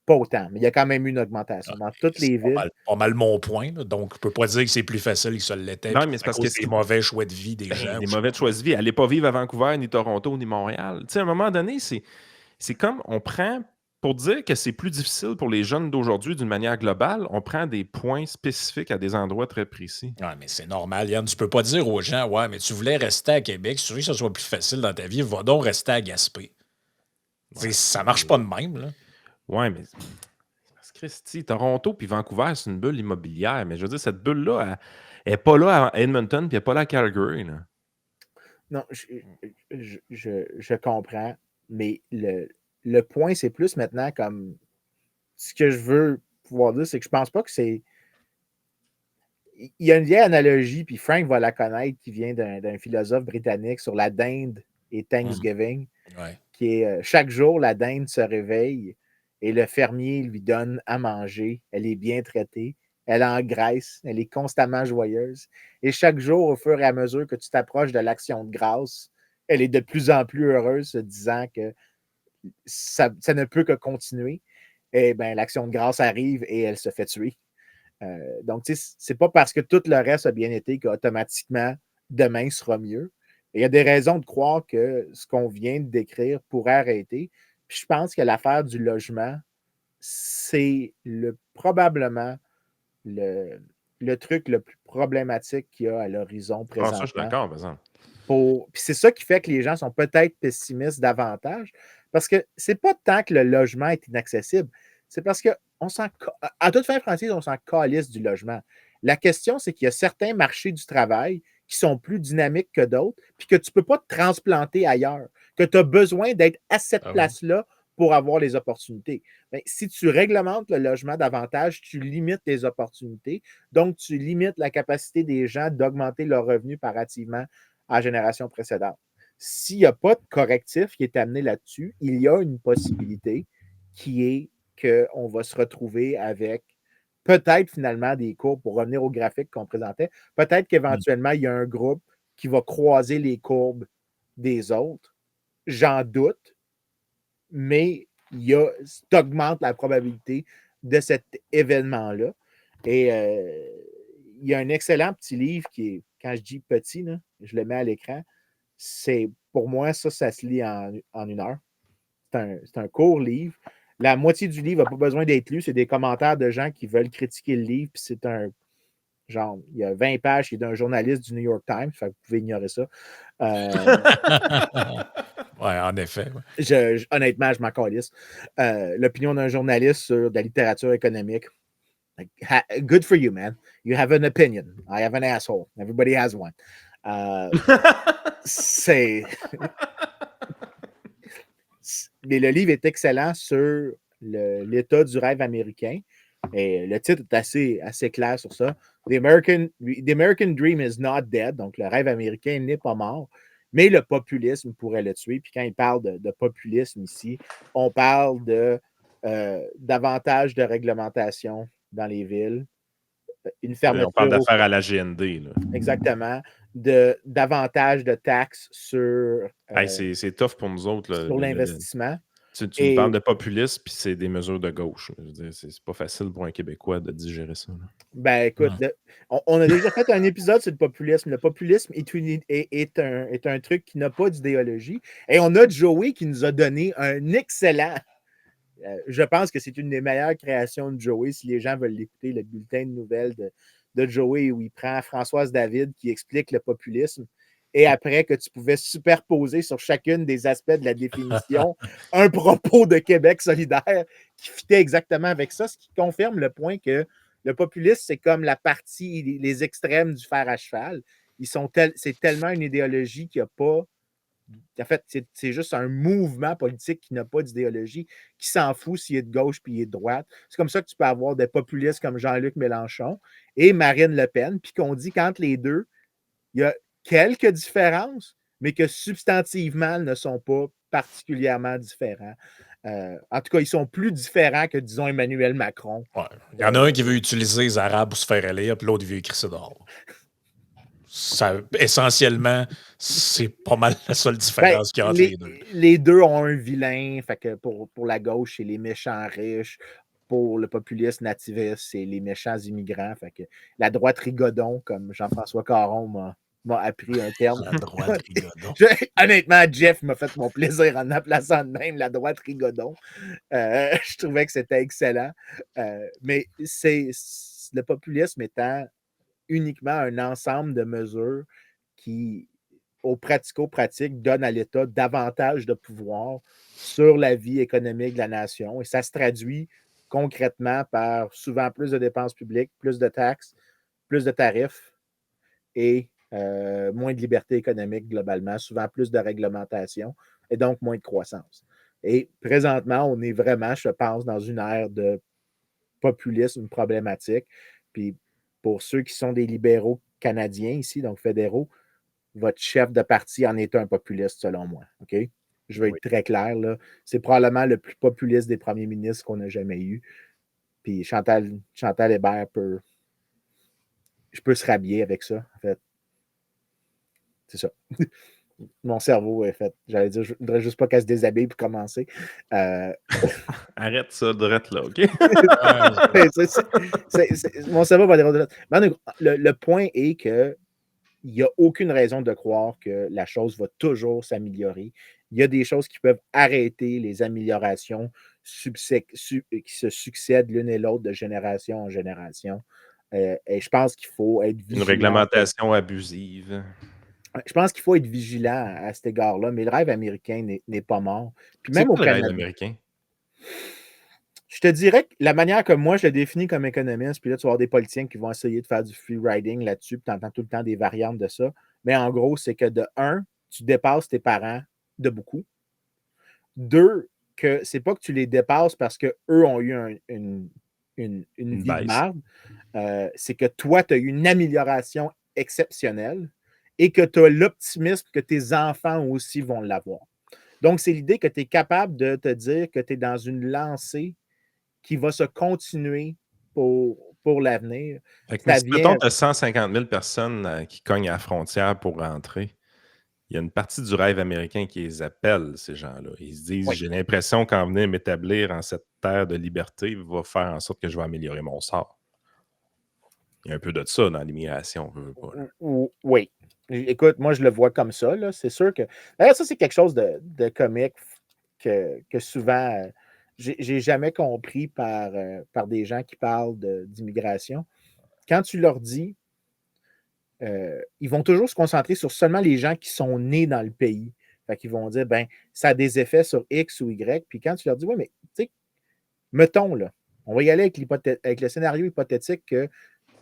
pas autant, mais il y a quand même eu une augmentation. Dans toutes les C'est villes, pas mal mon point. Là. Donc, je peux pas dire que c'est plus facile que ça l'était. Non, puis mais c'est c'est à parce que cause des mauvais choix de vie des gens. des mauvais choix de vie. Allez pas vivre à Vancouver, ni Toronto, ni Montréal. Tu sais, à un moment donné, c'est comme on prend, pour dire que c'est plus difficile pour les jeunes d'aujourd'hui d'une manière globale, on prend des points spécifiques à des endroits très précis. Ouais, mais c'est normal, Yann. Tu peux pas dire aux gens, ouais, mais tu voulais rester à Québec, si tu veux que ça soit plus facile dans ta vie, va donc rester à Gaspé. Ouais, Ça marche pas de même, là. Ouais, mais parce que Christy, Toronto puis Vancouver, c'est une bulle immobilière. Mais je veux dire, cette bulle-là, elle n'est pas là à Edmonton puis elle n'est pas là à Calgary. Là. non, je comprends, mais le point, c'est plus maintenant comme ce que je veux pouvoir dire, c'est que je pense pas que c'est. Il y a une vieille analogie, puis Frank va la connaître, qui vient d'un philosophe britannique sur la dinde et Thanksgiving, Ouais. qui est chaque jour, la dinde se réveille et le fermier lui donne à manger. Elle est bien traitée, elle engraisse, elle est constamment joyeuse. Et chaque jour, au fur et à mesure que tu t'approches de l'action de grâce, elle est de plus en plus heureuse, se disant que ça ne peut que continuer. Et bien, l'action de grâce arrive et elle se fait tuer. Donc, tu sais, c'est pas parce que tout le reste a bien été qu'automatiquement, demain sera mieux. Et il y a des raisons de croire que ce qu'on vient de décrire pourrait arrêter. Puis je pense que l'affaire du logement, c'est probablement le truc le plus problématique qu'il y a à l'horizon Ah, ça, je suis présentement. d'accord, par exemple. Puis c'est ça qui fait que les gens sont peut-être pessimistes davantage, parce que c'est pas tant que le logement est inaccessible, c'est parce que à toute fin française, on s'en calisse du logement. La question, c'est qu'il y a certains marchés du travail qui sont plus dynamiques que d'autres, puis que tu ne peux pas te transplanter ailleurs, que tu as besoin d'être à cette place-là pour avoir les opportunités. Mais si tu réglementes le logement davantage, tu limites les opportunités, donc tu limites la capacité des gens d'augmenter leurs revenus comparativement à la génération précédente. S'il n'y a pas de correctif qui est amené là-dessus, il y a une possibilité qui est qu'on va se retrouver avec peut-être finalement des courbes, pour revenir au graphique qu'on présentait, peut-être qu'éventuellement, il y a un groupe qui va croiser les courbes des autres. J'en doute, mais tu augmentes la probabilité de cet événement-là. Et il y a un excellent petit livre qui est, quand je dis petit, là, je le mets à l'écran. Pour moi, ça se lit en 1 heure. C'est un court livre. La moitié du livre n'a pas besoin d'être lu. C'est des commentaires de gens qui veulent critiquer le livre. Puis c'est un genre, il y a 20 pages qui est d'un journaliste du New York Times. Fait que vous pouvez ignorer ça. Ouais, en effet. Ouais. Honnêtement, je m'en calisse. L'opinion d'un journaliste sur de la littérature économique. Like, good for you, man. You have an opinion. I have an asshole. Everybody has one. Mais le livre est excellent sur l'état du rêve américain. Et le titre est assez clair sur ça. The American Dream is not dead. Donc, le rêve américain n'est pas mort. Mais le populisme pourrait le tuer. Puis quand il parle de populisme ici, on parle davantage de réglementation dans les villes. Une fermeture. On parle d'affaires à la GND. Là. Exactement. Davantage de taxes sur. C'est tough pour nous autres. Là, sur l'investissement. Tu me parles de populisme, puis c'est des mesures de gauche. Je veux dire, c'est pas facile pour un Québécois de digérer ça. Là. Ben écoute, on a déjà fait un épisode sur le populisme. Le populisme est un truc qui n'a pas d'idéologie. Et on a Joey qui nous a donné un excellent. Je pense que c'est une des meilleures créations de Joey. Si les gens veulent l'écouter, le bulletin de nouvelles de Joey où il prend Françoise David qui explique le populisme. Et après que tu pouvais superposer sur chacune des aspects de la définition un propos de Québec solidaire qui fitait exactement avec ça, ce qui confirme le point que le populisme, c'est comme la partie, les extrêmes du fer à cheval. C'est tellement une idéologie qu'il n'y a pas. En fait, c'est juste un mouvement politique qui n'a pas d'idéologie, qui s'en fout s'il est de gauche puis il est de droite. C'est comme ça que tu peux avoir des populistes comme Jean-Luc Mélenchon et Marine Le Pen, puis qu'on dit qu'entre les deux, il y a quelques différences, mais que substantivement ne sont pas particulièrement différents. En tout cas, ils sont plus différents que, disons, Emmanuel Macron. Ouais. Il y en a un qui veut utiliser les Arabes pour se faire élire, puis l'autre, il veut écrire ça dehors. Essentiellement, c'est pas mal la seule différence qu'il y a entre les deux. Les deux ont un vilain. Fait que pour la gauche, c'est les méchants riches. Pour le populiste nativiste, c'est les méchants immigrants. Fait que la droite rigodon, comme Jean-François Caron m'a appris un terme. La droite rigodon. Honnêtement, Jeff m'a fait mon plaisir en appelant de même la droite rigodon. Je trouvais que c'était excellent. Mais le populisme étant uniquement un ensemble de mesures qui, au pratico-pratique, donnent à l'État davantage de pouvoir sur la vie économique de la nation. Et ça se traduit concrètement par souvent plus de dépenses publiques, plus de taxes, plus de tarifs et moins de liberté économique globalement, souvent plus de réglementation et donc moins de croissance. Et présentement, on est vraiment, je pense, dans une ère de populisme problématique. Puis pour ceux qui sont des libéraux canadiens ici, donc fédéraux, votre chef de parti en est un populiste, selon moi. OK? Je vais être très clair, là. C'est probablement le plus populiste des premiers ministres qu'on a jamais eu. Puis Chantal Hébert je peux se rhabiller avec ça, en fait. C'est ça. Mon cerveau est fait. J'allais dire, je ne voudrais juste pas qu'elle se déshabille pour commencer. Arrête ça, drette là, OK? Mon cerveau va dire. Le point est que il n'y a aucune raison de croire que la chose va toujours s'améliorer. Il y a des choses qui peuvent arrêter les améliorations qui se succèdent l'une et l'autre de génération en génération. Et je pense qu'il faut être vigilant. Une réglementation abusive. Je pense qu'il faut être vigilant à cet égard-là, mais le rêve américain n'est pas mort. Puis C'est même au quoi le rêve Canada. américain? Je te dirais que la manière que moi je le définis comme économiste, puis là, tu vas avoir des politiciens qui vont essayer de faire du free riding là-dessus, puis tu entends tout le temps des variantes de ça. Mais en gros, c'est que de un, tu dépasses tes parents de beaucoup. Deux, que c'est pas que tu les dépasses parce qu'eux ont eu une vie de merde. C'est que toi, tu as eu une amélioration exceptionnelle et que tu as l'optimisme que tes enfants aussi vont l'avoir. Donc, c'est l'idée que tu es capable de te dire que tu es dans une lancée qui va se continuer pour l'avenir. Si mettons, tu as 150 000 personnes qui cognent à la frontière pour rentrer, il y a une partie du rêve américain qui les appelle, ces gens-là. Ils se disent, j'ai l'impression qu'en venir m'établir en cette terre de liberté va faire en sorte que je vais améliorer mon sort. Il y a un peu de ça dans l'immigration. On veut pas, là. Oui. Écoute, moi, je le vois comme ça. Là. C'est sûr que. D'ailleurs, ça, c'est quelque chose de comique que souvent, j'ai jamais compris par des gens qui parlent d'immigration. Quand tu leur dis, ils vont toujours se concentrer sur seulement les gens qui sont nés dans le pays. Fait qu'ils vont dire, ben, ça a des effets sur X ou Y. Puis quand tu leur dis, oui, mais tu sais, mettons, là, on va y aller avec le scénario hypothétique que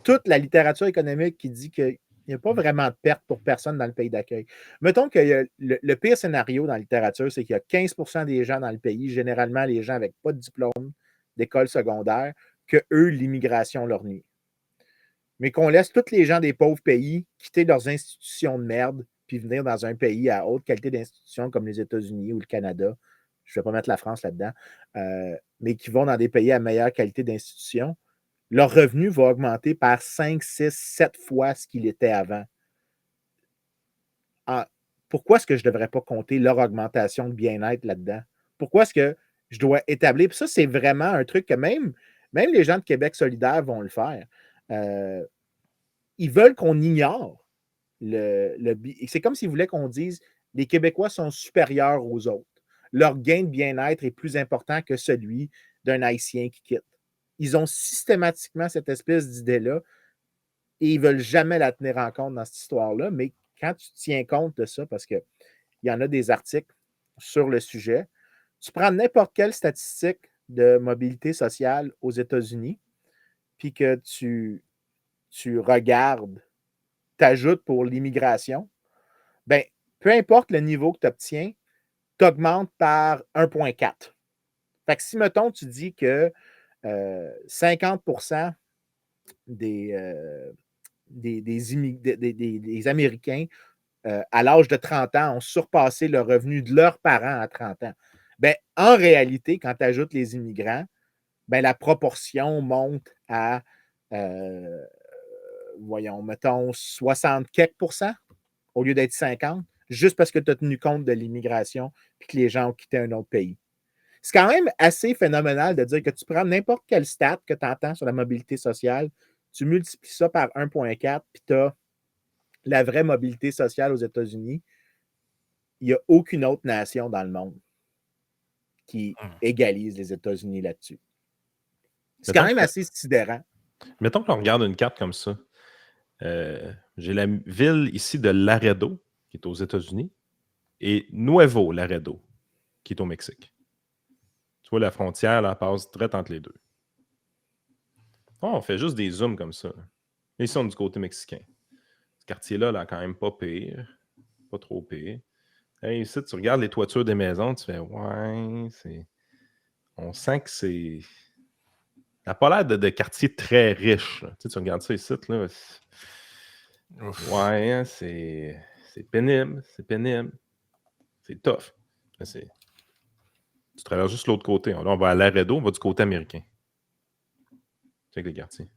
toute la littérature économique qui dit qu'il n'y a pas vraiment de perte pour personne dans le pays d'accueil. Mettons que le pire scénario dans la littérature, c'est qu'il y a 15% des gens dans le pays, généralement les gens avec pas de diplôme d'école secondaire, que eux, l'immigration leur nuit. Mais qu'on laisse tous les gens des pauvres pays quitter leurs institutions de merde puis venir dans un pays à haute qualité d'institutions comme les États-Unis ou le Canada. Je ne vais pas mettre la France là-dedans, mais qui vont dans des pays à meilleure qualité d'institutions, leur revenu va augmenter par 5, 6, 7 fois ce qu'il était avant. Pourquoi est-ce que je ne devrais pas compter leur augmentation de bien-être là-dedans? Pourquoi est-ce que je dois établir? Puis ça, c'est vraiment un truc que même les gens de Québec solidaire vont le faire. Ils veulent qu'on ignore c'est comme s'ils voulaient qu'on dise les Québécois sont supérieurs aux autres. Leur gain de bien-être est plus important que celui d'un Haïtien qui quitte. Ils ont systématiquement cette espèce d'idée-là et ils ne veulent jamais la tenir en compte dans cette histoire-là. Mais quand tu tiens compte de ça, parce qu'il y en a des articles sur le sujet, tu prends n'importe quelle statistique de mobilité sociale aux États-Unis, puis que tu regardes, t'ajoutes pour l'immigration, ben, peu importe le niveau que tu obtiens, tu augmentes par 1,4. Fait que si, mettons, tu dis que 50% des Américains à l'âge de 30 ans ont surpassé le revenu de leurs parents à 30 ans, ben, en réalité, quand tu ajoutes les immigrants, ben, la proportion monte à, mettons, 60 quelques % au lieu d'être 50, juste parce que tu as tenu compte de l'immigration et que les gens ont quitté un autre pays. C'est quand même assez phénoménal de dire que tu prends n'importe quel stat que tu entends sur la mobilité sociale, tu multiplies ça par 1,4, puis tu as la vraie mobilité sociale aux États-Unis. Il n'y a aucune autre nation dans le monde qui égalise les États-Unis là-dessus. C'est quand même assez sidérant. Mettons qu'on regarde une carte comme ça. J'ai la ville ici de Laredo, qui est aux États-Unis, et Nuevo Laredo, qui est au Mexique. Tu vois, la frontière, là, passe direct entre les deux. Oh, on fait juste des zooms comme ça. Là, ici, on est du côté mexicain. Ce quartier-là, là, quand même pas pire. Pas trop pire. Là, ici, tu regardes les toitures des maisons, tu fais, ouais, c'est... On sent que c'est... Ça n'a pas l'air de quartier très riche. Tu regardes ça ici, là. Ouais, hein, c'est pénible. C'est pénible. C'est tough. Là, tu traverses juste l'autre côté. Là, on va à Laredo, on va du côté américain. Check les quartiers.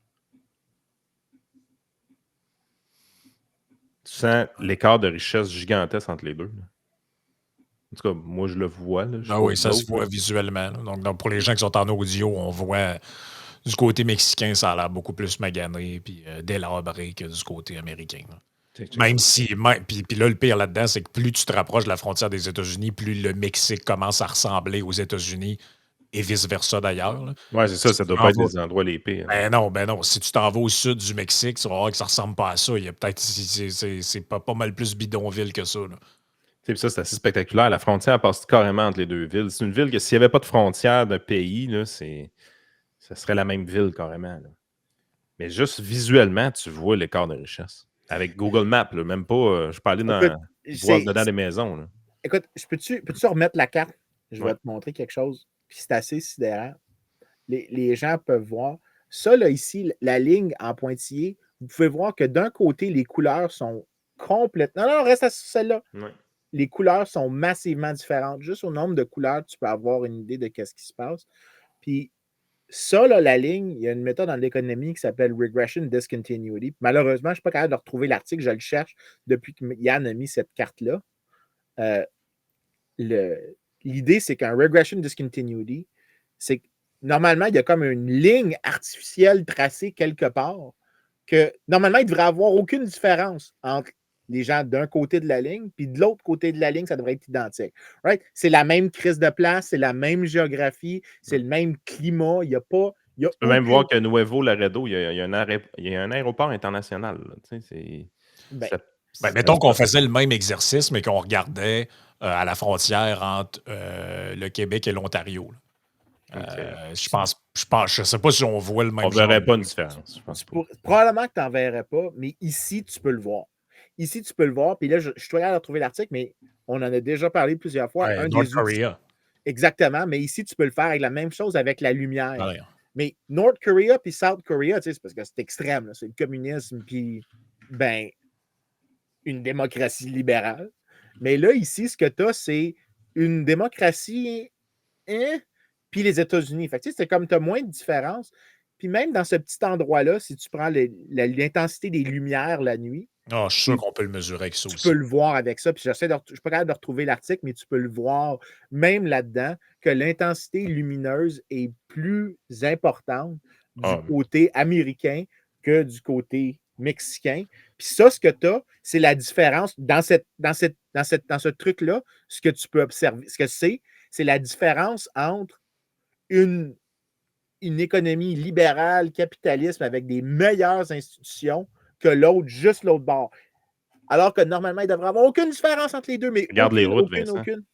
Tu sens l'écart de richesse gigantesque entre les deux. Là. En tout cas, moi, je le vois. Là. Ah oui, ça se voit visuellement. Donc, pour les gens qui sont en audio, on voit du côté mexicain, ça a l'air beaucoup plus magané et délabré que du côté américain. Même si, puis là, le pire là-dedans, c'est que plus tu te rapproches de la frontière des États-Unis, plus le Mexique commence à ressembler aux États-Unis et vice-versa d'ailleurs. Oui, c'est ça, ça doit pas être les endroits les pires. Ben non. Si tu t'en vas au sud du Mexique, tu vas voir que ça ressemble pas à ça. Il y a peut-être, c'est pas mal plus bidonville que ça. Là. Puis ça, c'est assez spectaculaire. La frontière passe carrément entre les deux villes. C'est une ville que s'il n'y avait pas de frontière d'un pays, là, ça serait la même ville carrément. Là. Mais juste visuellement, tu vois l'écart de richesse. Avec Google Maps, là, même pas. Je parlais dedans des maisons. Là. Écoute, peux-tu remettre la carte? Je vais te montrer quelque chose. Puis c'est assez sidérant. Les gens peuvent voir. Ça, là, ici, la ligne en pointillé, vous pouvez voir que d'un côté, les couleurs sont complètement. Non, reste à celle-là. Ouais. Les couleurs sont massivement différentes. Juste au nombre de couleurs, tu peux avoir une idée de ce qui se passe. Puis ça, là, la ligne, il y a une méthode dans l'économie qui s'appelle Regression Discontinuity. Malheureusement, je ne suis pas capable de retrouver l'article, je le cherche depuis que Yann a mis cette carte-là. L'idée, c'est qu'un Regression Discontinuity, c'est que normalement, il y a comme une ligne artificielle tracée quelque part que normalement, il ne devrait avoir aucune différence entre les gens d'un côté de la ligne, puis de l'autre côté de la ligne, ça devrait être identique. Right? C'est la même crise de place, c'est la même géographie, c'est le même climat. Il n'y a pas. Il y a Tu peux même aucune- voir que Nuevo Laredo, il y a un aéroport international. Là. Tu sais, Ben, Ben, ça mettons se qu'on passe. faisait le même exercice, mais qu'on regardait à la frontière entre le Québec et l'Ontario. Là. OK. Je sais pas si on voit le même On genre. verrait pas une différence, je pense pas. Probablement que tu n'en verrais pas, mais ici, tu peux le voir. Ici, tu peux le voir. Puis là, je suis allé retrouver l'article, mais on en a déjà parlé plusieurs fois. Ouais, Un North des outils. Korea. Exactement, mais ici, tu peux le faire avec la même chose avec la lumière. Ouais. Mais North Korea puis South Korea, c'est parce que c'est extrême. C'est le communisme puis ben, une démocratie libérale. Mais là, ici, ce que tu as, c'est une démocratie puis les États-Unis. Fait que, c'est comme tu as moins de différence. Puis même dans ce petit endroit-là, si tu prends l'intensité des lumières la nuit, Ah, je suis sûr qu'on peut le mesurer avec ça tu aussi. peux le voir avec ça. Puis je ne suis pas capable de retrouver l'article, mais tu peux le voir même là-dedans que l'intensité lumineuse est plus importante du côté américain que du côté mexicain. Puis ça, ce que tu as, c'est la différence dans ce truc-là, ce que tu peux observer, ce que c'est la différence entre une économie libérale, capitalisme avec des meilleures institutions que l'autre, juste l'autre bord. Alors que normalement, il ne devrait y avoir aucune différence entre les deux, mais Regarde les routes, aucune.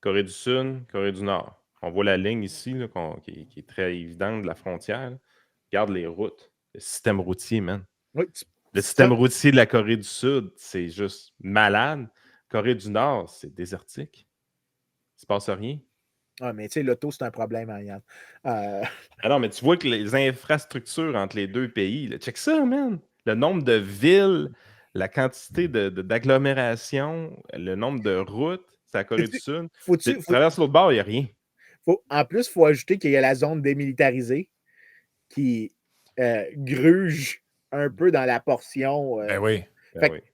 Corée du Sud, Corée du Nord. On voit la ligne ici là, qui est très évidente de la frontière. Là. Regarde les routes. Le système routier, man. Oui, Le système routier de la Corée du Sud, c'est juste malade. Corée du Nord, c'est désertique. Il se passe rien. Ah, mais tu sais, l'auto, c'est un problème, Ariane. Ah non, mais tu vois que les infrastructures entre les deux pays, là, check ça, man. Le nombre de villes, la quantité d'agglomération, le nombre de routes, c'est la Corée du Sud. Tu traverses l'autre bord, il n'y a rien. En plus, il faut ajouter qu'il y a la zone démilitarisée qui gruge un peu dans la portion. Ben oui.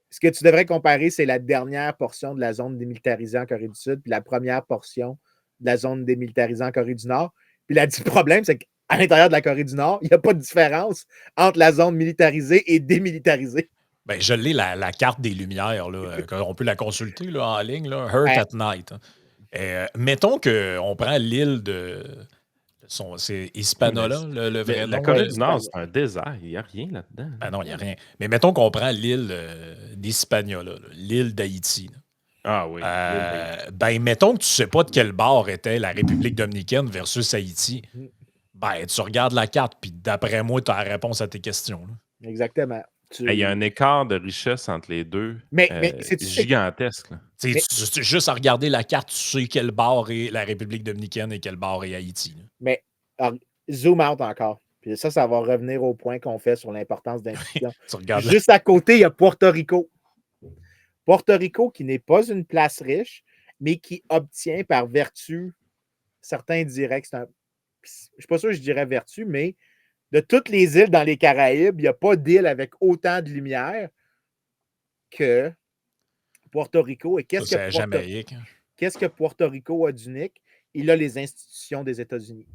Ce que tu devrais comparer, c'est la dernière portion de la zone démilitarisée en Corée du Sud, puis la première portion de la zone démilitarisée en Corée du Nord. Puis le problème, c'est qu'à l'intérieur de la Corée du Nord, il n'y a pas de différence entre la zone militarisée et démilitarisée. Ben, je l'ai, la carte des lumières. Là, on peut la consulter là, en ligne. Là, Earth at Night. Mettons qu'on prend l'île de... C'est Hispanola, le vrai nom. La Corée du Nord, c'est un désert. Il n'y a rien là-dedans. Ben non, il n'y a rien. Mais mettons qu'on prend l'île d'Hispaniola, l'île d'Haïti. Ah oui. Ben, mettons que tu ne sais pas de quel bord était la République dominicaine versus Haïti. Ben, tu regardes la carte, puis d'après moi, tu as la réponse à tes questions. Là. Exactement. Il y a un écart de richesse entre les deux c'est gigantesque. Juste à regarder la carte, tu sais quel bord est la République dominicaine et quel bord est Haïti. Là. Mais zoom out encore. Puis ça va revenir au point qu'on fait sur l'importance d'institutions. Juste à côté, il y a Porto Rico. Porto Rico qui n'est pas une place riche, mais qui obtient par vertu, certains diraient que je ne suis pas sûr que je dirais vertu, mais de toutes les îles dans les Caraïbes, il n'y a pas d'île avec autant de lumière que Porto Rico. Et qu'est-ce que Porto Rico a d'unique? Il a les institutions des États-Unis,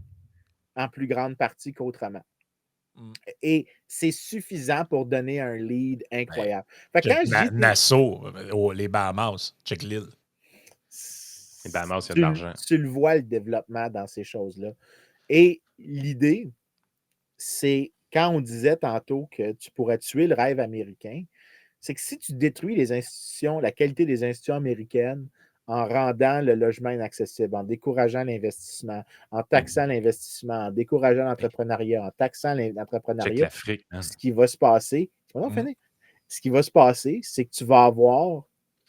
en plus grande partie qu'autrement. Et c'est suffisant pour donner un lead incroyable. Nassau, les Bahamas, check l'île. Les Bahamas, il y a de l'argent. Tu le vois, le développement dans ces choses-là. Et l'idée, c'est quand on disait tantôt que tu pourrais tuer le rêve américain, c'est que si tu détruis les institutions, la qualité des institutions américaines, en rendant le logement inaccessible, en décourageant l'investissement, en taxant l'investissement, en décourageant l'entrepreneuriat, en taxant l'entrepreneuriat, ce qui va se passer, c'est que tu vas avoir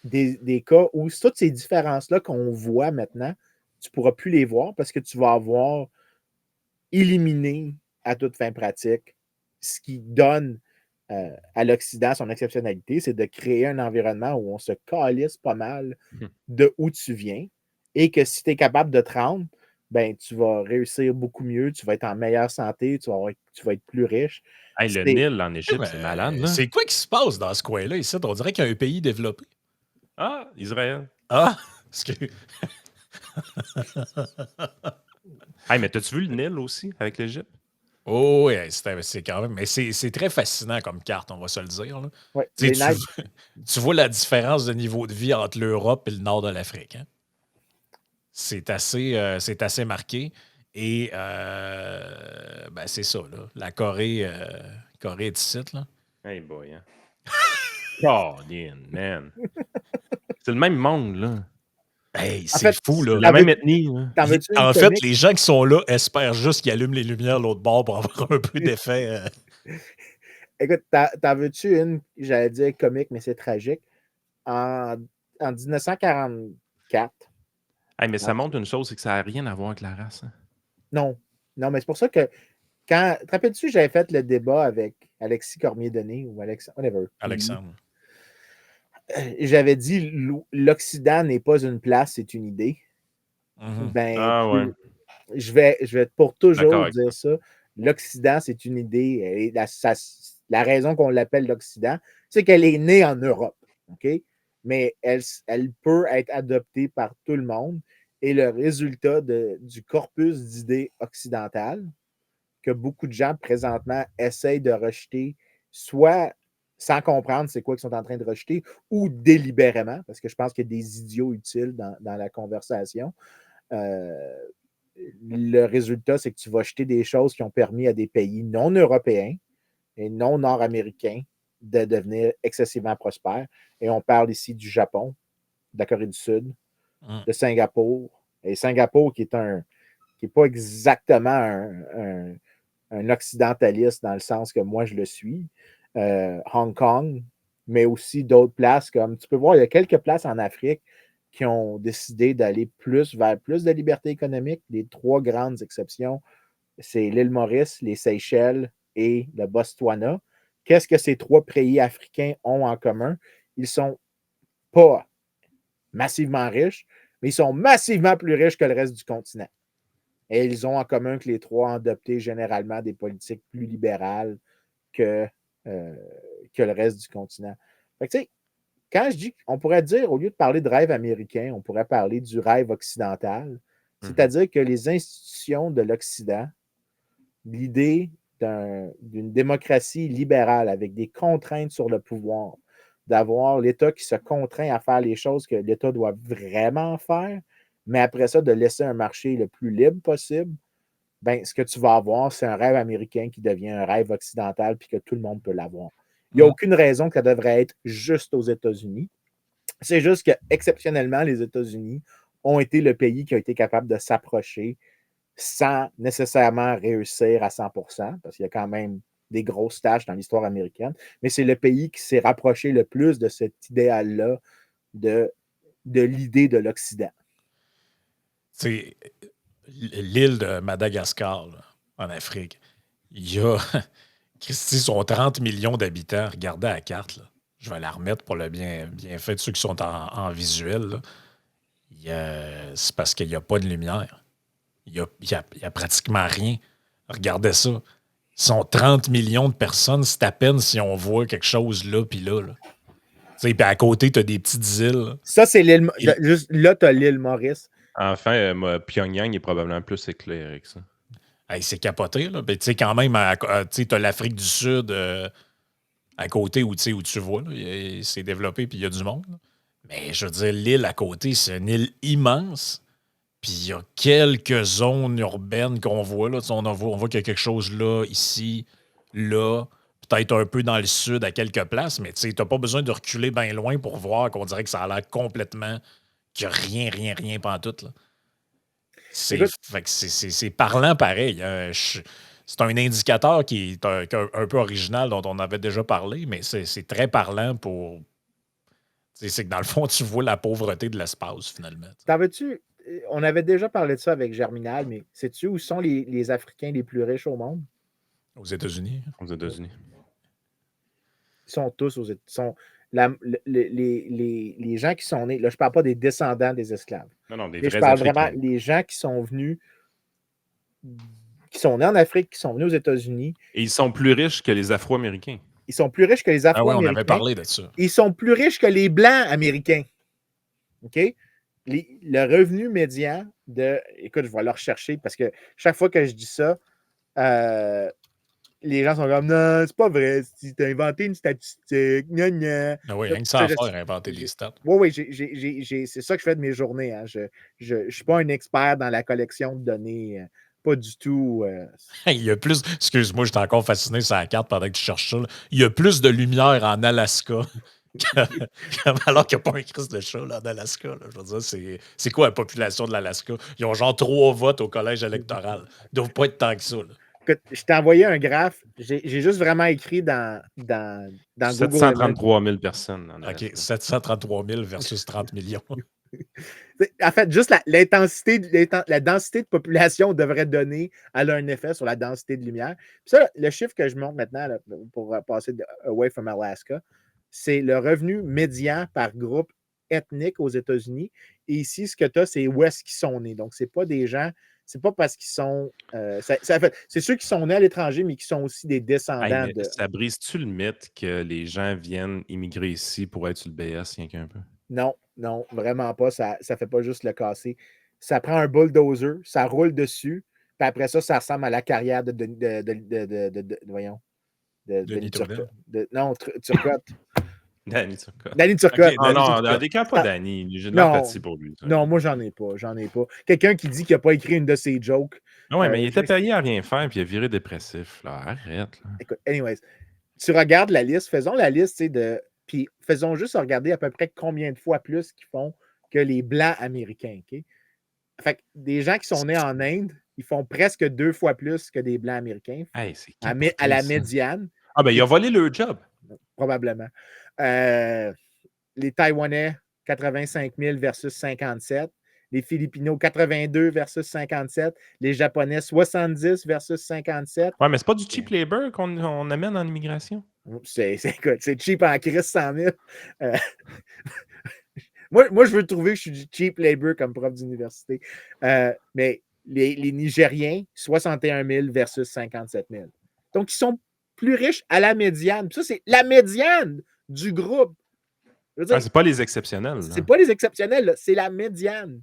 des cas où toutes ces différences-là qu'on voit maintenant, tu ne pourras plus les voir parce que tu vas avoir éliminé à toute fin pratique ce qui donne à l'Occident son exceptionnalité, c'est de créer un environnement où on se calisse pas mal de où tu viens et que si tu es capable de te rendre, ben, tu vas réussir beaucoup mieux, tu vas être en meilleure santé, tu vas être plus riche. Hey, le Nil en Égypte, c'est malade. Là. C'est quoi qui se passe dans ce coin-là ici? On dirait qu'il y a un pays développé. Ah, Israël. Ah! Hey, mais t'as-tu vu le Nil aussi avec l'Égypte? Oh, ouais, c'est quand même. Mais c'est très fascinant comme carte, on va se le dire. Là. Ouais, Tu sais, les Knights, tu vois la différence de niveau de vie entre l'Europe et le nord de l'Afrique. Hein? C'est assez marqué. Et ben, c'est ça, là. La Corée est ici, là. Hey boy, hein. Colin, man. C'est le même monde, là. Hey, en c'est fait, fou, là. La même ethnie, là. t'en veux-tu une En fait, comique? les gens qui sont là espèrent juste qu'ils allument les lumières de l'autre bord pour avoir un peu d'effet. Écoute, t'en veux-tu une, j'allais dire comique, mais c'est tragique. En 1944, Hey, mais ça en- montre une chose, c'est que ça n'a rien à voir avec la race. Hein. non, non, mais c'est pour ça que te rappelles-tu, j'avais fait le débat avec Alexis Cormier-Denis ou Alex, whatever, Lily. Alexandre. J'avais dit l'Occident n'est pas une place, c'est une idée. Mhm. Ben, Ah ouais, je vais pour d'accord toujours avec dire ça. L'Occident, c'est une idée. Et la raison qu'on l'appelle l'Occident, c'est qu'elle est née en Europe. OK? Mais elle peut être adoptée par tout le monde. Et le résultat du corpus d'idées occidentales, que beaucoup de gens présentement essayent de rejeter, soit sans comprendre c'est quoi qu'ils sont en train de rejeter, ou délibérément, parce que je pense qu'il y a des idiots utiles dans la conversation. Euh, le résultat, c'est que tu vas jeter des choses qui ont permis à des pays non européens et non nord-américains de devenir excessivement prospères. Et on parle ici du Japon, de la Corée du Sud, Mhm. de Singapour. Et Singapour, qui est pas exactement un occidentaliste dans le sens que moi je le suis. Hong Kong, mais aussi d'autres places comme tu peux voir, il y a quelques places en Afrique qui ont décidé d'aller vers plus de liberté économique. Les trois grandes exceptions, c'est l'île Maurice, les Seychelles et le Botswana. Qu'est-ce que ces trois pays africains ont en commun? Ils sont pas massivement riches, mais ils sont massivement plus riches que le reste du continent. Et ils ont en commun que les trois ont adopté généralement des politiques plus libérales que, euh, que le reste du continent. Fait que, quand je dis, on pourrait dire, au lieu de parler de rêve américain, on pourrait parler du rêve occidental, c'est-à-dire que les institutions de l'Occident, l'idée d'une démocratie libérale avec des contraintes sur le pouvoir, d'avoir l'État qui se contraint à faire les choses que l'État doit vraiment faire, mais après ça, de laisser un marché le plus libre possible, ben, ce que tu vas avoir, c'est un rêve américain qui devient un rêve occidental puis que tout le monde peut l'avoir. Il n'y a aucune raison que ça devrait être juste aux États-Unis. C'est juste que, exceptionnellement, les États-Unis ont été le pays qui a été capable de s'approcher sans nécessairement réussir à 100%, parce qu'il y a quand même des grosses tâches dans l'histoire américaine, mais c'est le pays qui s'est rapproché le plus de cet idéal-là de l'idée de l'Occident. C'est l'île de Madagascar, là, en Afrique. Il y a, Christy, sont 30 millions d'habitants. Regardez la carte, là. Je vais la remettre pour le bien fait de ceux qui sont en visuel. Là. C'est parce qu'il n'y a pas de lumière. Il y a pratiquement rien. Regardez ça. Ils sont 30 millions de personnes. C'est à peine si on voit quelque chose là puis là. Là. Puis à côté, tu as des petites îles. Ça, c'est l'île. Et- Juste là, tu as l'île Maurice. Enfin, Pyongyang est probablement plus éclairé que ça. Hey, c'est capoté. Là. Ben, quand même, tu as l'Afrique du Sud à côté où tu vois. Là, c'est développé puis il y a du monde. Là. Mais je veux dire, l'île à côté, c'est une île immense. Puis il y a quelques zones urbaines qu'on voit. Là. On voit qu'il y a quelque chose là, ici, là, peut-être un peu dans le sud à quelques places, mais tu n'as pas besoin de reculer bien loin pour voir qu'on dirait que ça a l'air complètement qu'il n'y a rien, rien, rien pantoute. Là. Écoute, C'est parlant pareil. C'est un indicateur qui est un peu original dont on avait déjà parlé, mais c'est très parlant pour. C'est que dans le fond, tu vois la pauvreté de l'espace, finalement. t'en veux-tu? On avait déjà parlé de ça avec Germinal, mais sais-tu où sont les Africains les plus riches au monde? Aux États-Unis. Aux États-Unis. Ils sont tous aux États-Unis. Les gens qui sont nés, là, je ne parle pas des descendants des esclaves. Non, non, des Mais je vrais parle Africains. vraiment des gens qui sont venus, qui sont nés en Afrique, qui sont venus aux États-Unis. Et ils sont plus riches que les Afro-Américains. Ils sont plus riches que les Ah ouais, on avait Afro-Américains. parlé de ça. Ils sont plus riches que les Blancs américains. OK? Le revenu médian de. Écoute, je vais le rechercher parce que chaque fois que je dis ça, les gens sont comme non, c'est pas vrai, tu as inventé une statistique, gna gna. Ah oui, Là, rien que ça à je- faire, inventer j'ai- des stats. Oui, c'est ça que je fais de mes journées. Hein. Je suis pas un expert dans la collection de données, pas du tout. Il y a plus. Excuse-moi, j'étais encore fasciné sur la carte pendant que tu cherches ça. Là. Il y a plus de lumière en Alaska. Alors qu'il n'y a pas un crise de chat là, en Alaska. Là. Je veux dire, c'est quoi la population de l'Alaska? Ils ont genre 3 votes au collège électoral. Ils ne doivent pas être tant que ça. Là. Écoute, je t'ai envoyé un graphe. J'ai juste vraiment écrit dans Google Images. 733 000 personnes. En OK, Alaska. 733 000 versus 30 millions. En fait, juste la densité de population devrait donner, elle a un effet sur la densité de lumière. Puis ça, le chiffre que je montre maintenant là, pour passer away from Alaska, c'est le revenu médian par groupe ethnique aux États-Unis. Et ici, ce que tu as, c'est où est-ce qu'ils sont nés. Donc, c'est pas des gens, c'est pas parce qu'ils sont. C'est ceux qui sont nés à l'étranger, mais qui sont aussi des descendants Hey, mais de. ça brise-tu le mythe que les gens viennent immigrer ici pour être sur le BS, rien qu'un peu? Non, non, vraiment pas. Ça ne fait pas juste le casser. Ça prend un bulldozer, ça roule dessus, puis après ça, ça ressemble à la carrière voyons, Denis Trudel. non, Turcotte. Danny Turcotte. Danny Turcotte. Ok, Non, Danny non, Turcotte. des cas pas Danny. J'ai de Non. l'empathie pour lui. ça. Non, moi, j'en ai pas. Quelqu'un qui dit qu'il n'a pas écrit une de ses jokes. Ah ouais, mais il je était payé à rien faire, puis il a viré dépressif. Là. Arrête. Là. Écoute, anyways, tu regardes la liste, faisons la liste, tu sais, puis faisons juste regarder à peu près combien de fois plus qu'ils font que les Blancs américains, OK? Fait que des gens qui sont nés en Inde, ils font presque 2 fois plus que des Blancs américains, Hey, c'est à capoté, la ça. médiane, Ah, ben, il a volé le job. probablement. Les Taïwanais, 85 000 versus 57. Les Philippinos, 82 versus 57. Les Japonais, 70 versus 57. Ouais, mais c'est pas du cheap labor qu'on amène en immigration. Écoute, c'est cheap en crise, 100 000. Moi, je veux trouver que je suis du cheap labor comme prof d'université. Mais les Nigériens, 61 000 versus 57 000. Donc, ils sont plus riches à la médiane. Puis ça, c'est la médiane du groupe. C'est pas les exceptionnels. C'est pas les exceptionnels, c'est la médiane.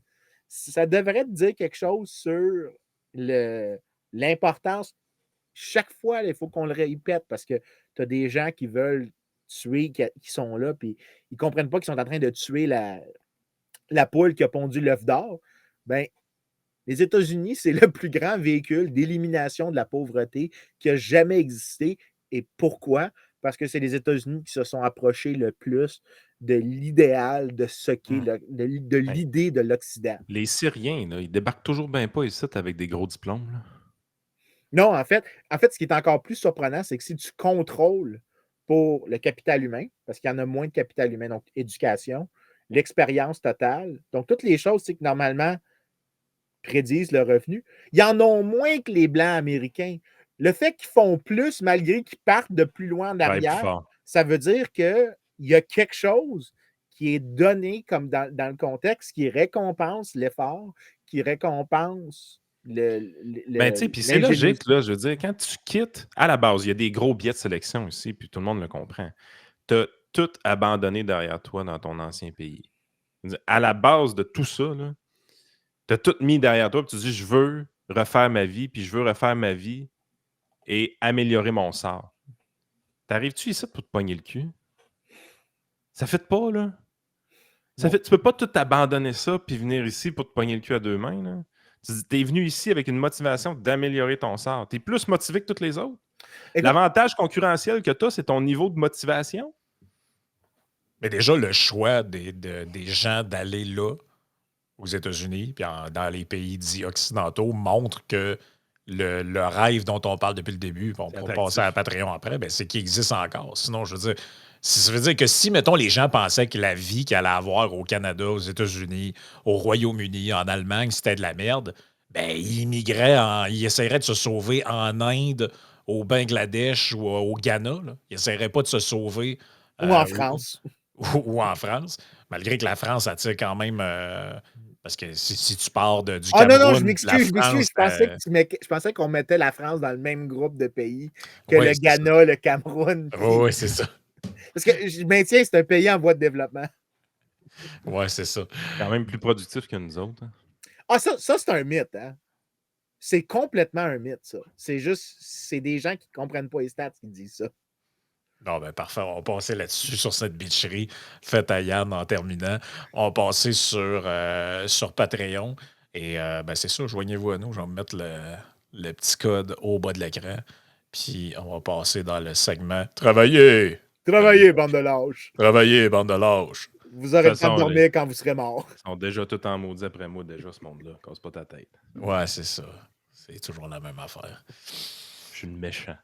Ça devrait te dire quelque chose sur l'importance. Chaque fois, il faut qu'on le répète parce que tu as des gens qui veulent tuer, qui sont là, puis ils ne comprennent pas qu'ils sont en train de tuer la poule qui a pondu l'œuf d'or. Ben, les États-Unis, c'est le plus grand véhicule d'élimination de la pauvreté qui a jamais existé. Et pourquoi? Parce que c'est les États-Unis qui se sont approchés le plus de l'idéal de ce qu'est de l'idée de l'Occident. Les Syriens, là, ils débarquent toujours bien pas ici avec des gros diplômes. Là. Non, en fait, ce qui est encore plus surprenant, c'est que si tu contrôles pour le capital humain, parce qu'il y en a moins de capital humain, donc éducation, l'expérience totale, donc toutes les choses que normalement prédisent le revenu, il y en a moins que les Blancs américains. Le fait qu'ils font plus, malgré qu'ils partent de plus loin en arrière, ça veut dire qu'il y a quelque chose qui est donné comme dans le contexte, qui récompense l'effort, qui récompense puis c'est logique, là, je veux dire, quand tu quittes, à la base, il y a des gros biais de sélection ici, puis tout le monde le comprend. Tu as tout abandonné derrière toi dans ton ancien pays. À la base de tout ça, tu as tout mis derrière toi, puis tu dis, je veux refaire ma vie, puis je veux refaire ma vie et améliorer mon sort. T'arrives-tu ici pour te pogner le cul? Ça fait pas, là. Tu peux pas tout abandonner ça, puis venir ici pour te pogner le cul à deux mains, là. Tu es venu ici avec une motivation d'améliorer ton sort. Tu es plus motivé que tous les autres. L'avantage concurrentiel que tu as, c'est ton niveau de motivation. Mais déjà, le choix des gens d'aller là, aux États-Unis, puis dans les pays dits occidentaux, montre que le rêve dont on parle depuis le début, on pourra passer à Patreon après, ben, c'est qu'il existe encore. Sinon, je veux dire, ça veut dire que si, mettons, les gens pensaient que la vie qu'il allait avoir au Canada, aux États-Unis, au Royaume-Uni, en Allemagne, c'était de la merde, ben, ils immigraient, ils essaieraient de se sauver en Inde, au Bangladesh ou au Ghana. Là. Ils n'essaieraient pas de se sauver. Ou en France. Ou en France, malgré que la France attire quand même. Parce que si tu pars du Cameroun... Ah non, je m'excuse. Je pensais qu'on mettait la France dans le même groupe de pays que le Ghana, le Cameroun. Oui, c'est ça. Parce que je maintiens, c'est un pays en voie de développement. Oui, c'est ça. Quand même plus productif que nous autres. Hein. Ah, ça c'est un mythe. Hein? C'est complètement un mythe, ça. C'est juste, c'est des gens qui ne comprennent pas les stats qui disent ça. Non, ben parfait. On va passer là-dessus, sur cette bitcherie faite à Yann en terminant. On va passer sur Patreon. Et ben c'est ça, joignez-vous à nous. Je vais me mettre le petit code au bas de l'écran. Puis on va passer dans le segment Travaillez! Travaillez, bande de lâches. Travaillez, bande de lâches! Vous aurez le toute temps de façon, dormir quand vous serez mort. Ils sont déjà tout en maudit après moi, déjà, ce monde-là. Casse pas ta tête. Ouais, c'est ça. C'est toujours la même affaire. Je suis une méchant.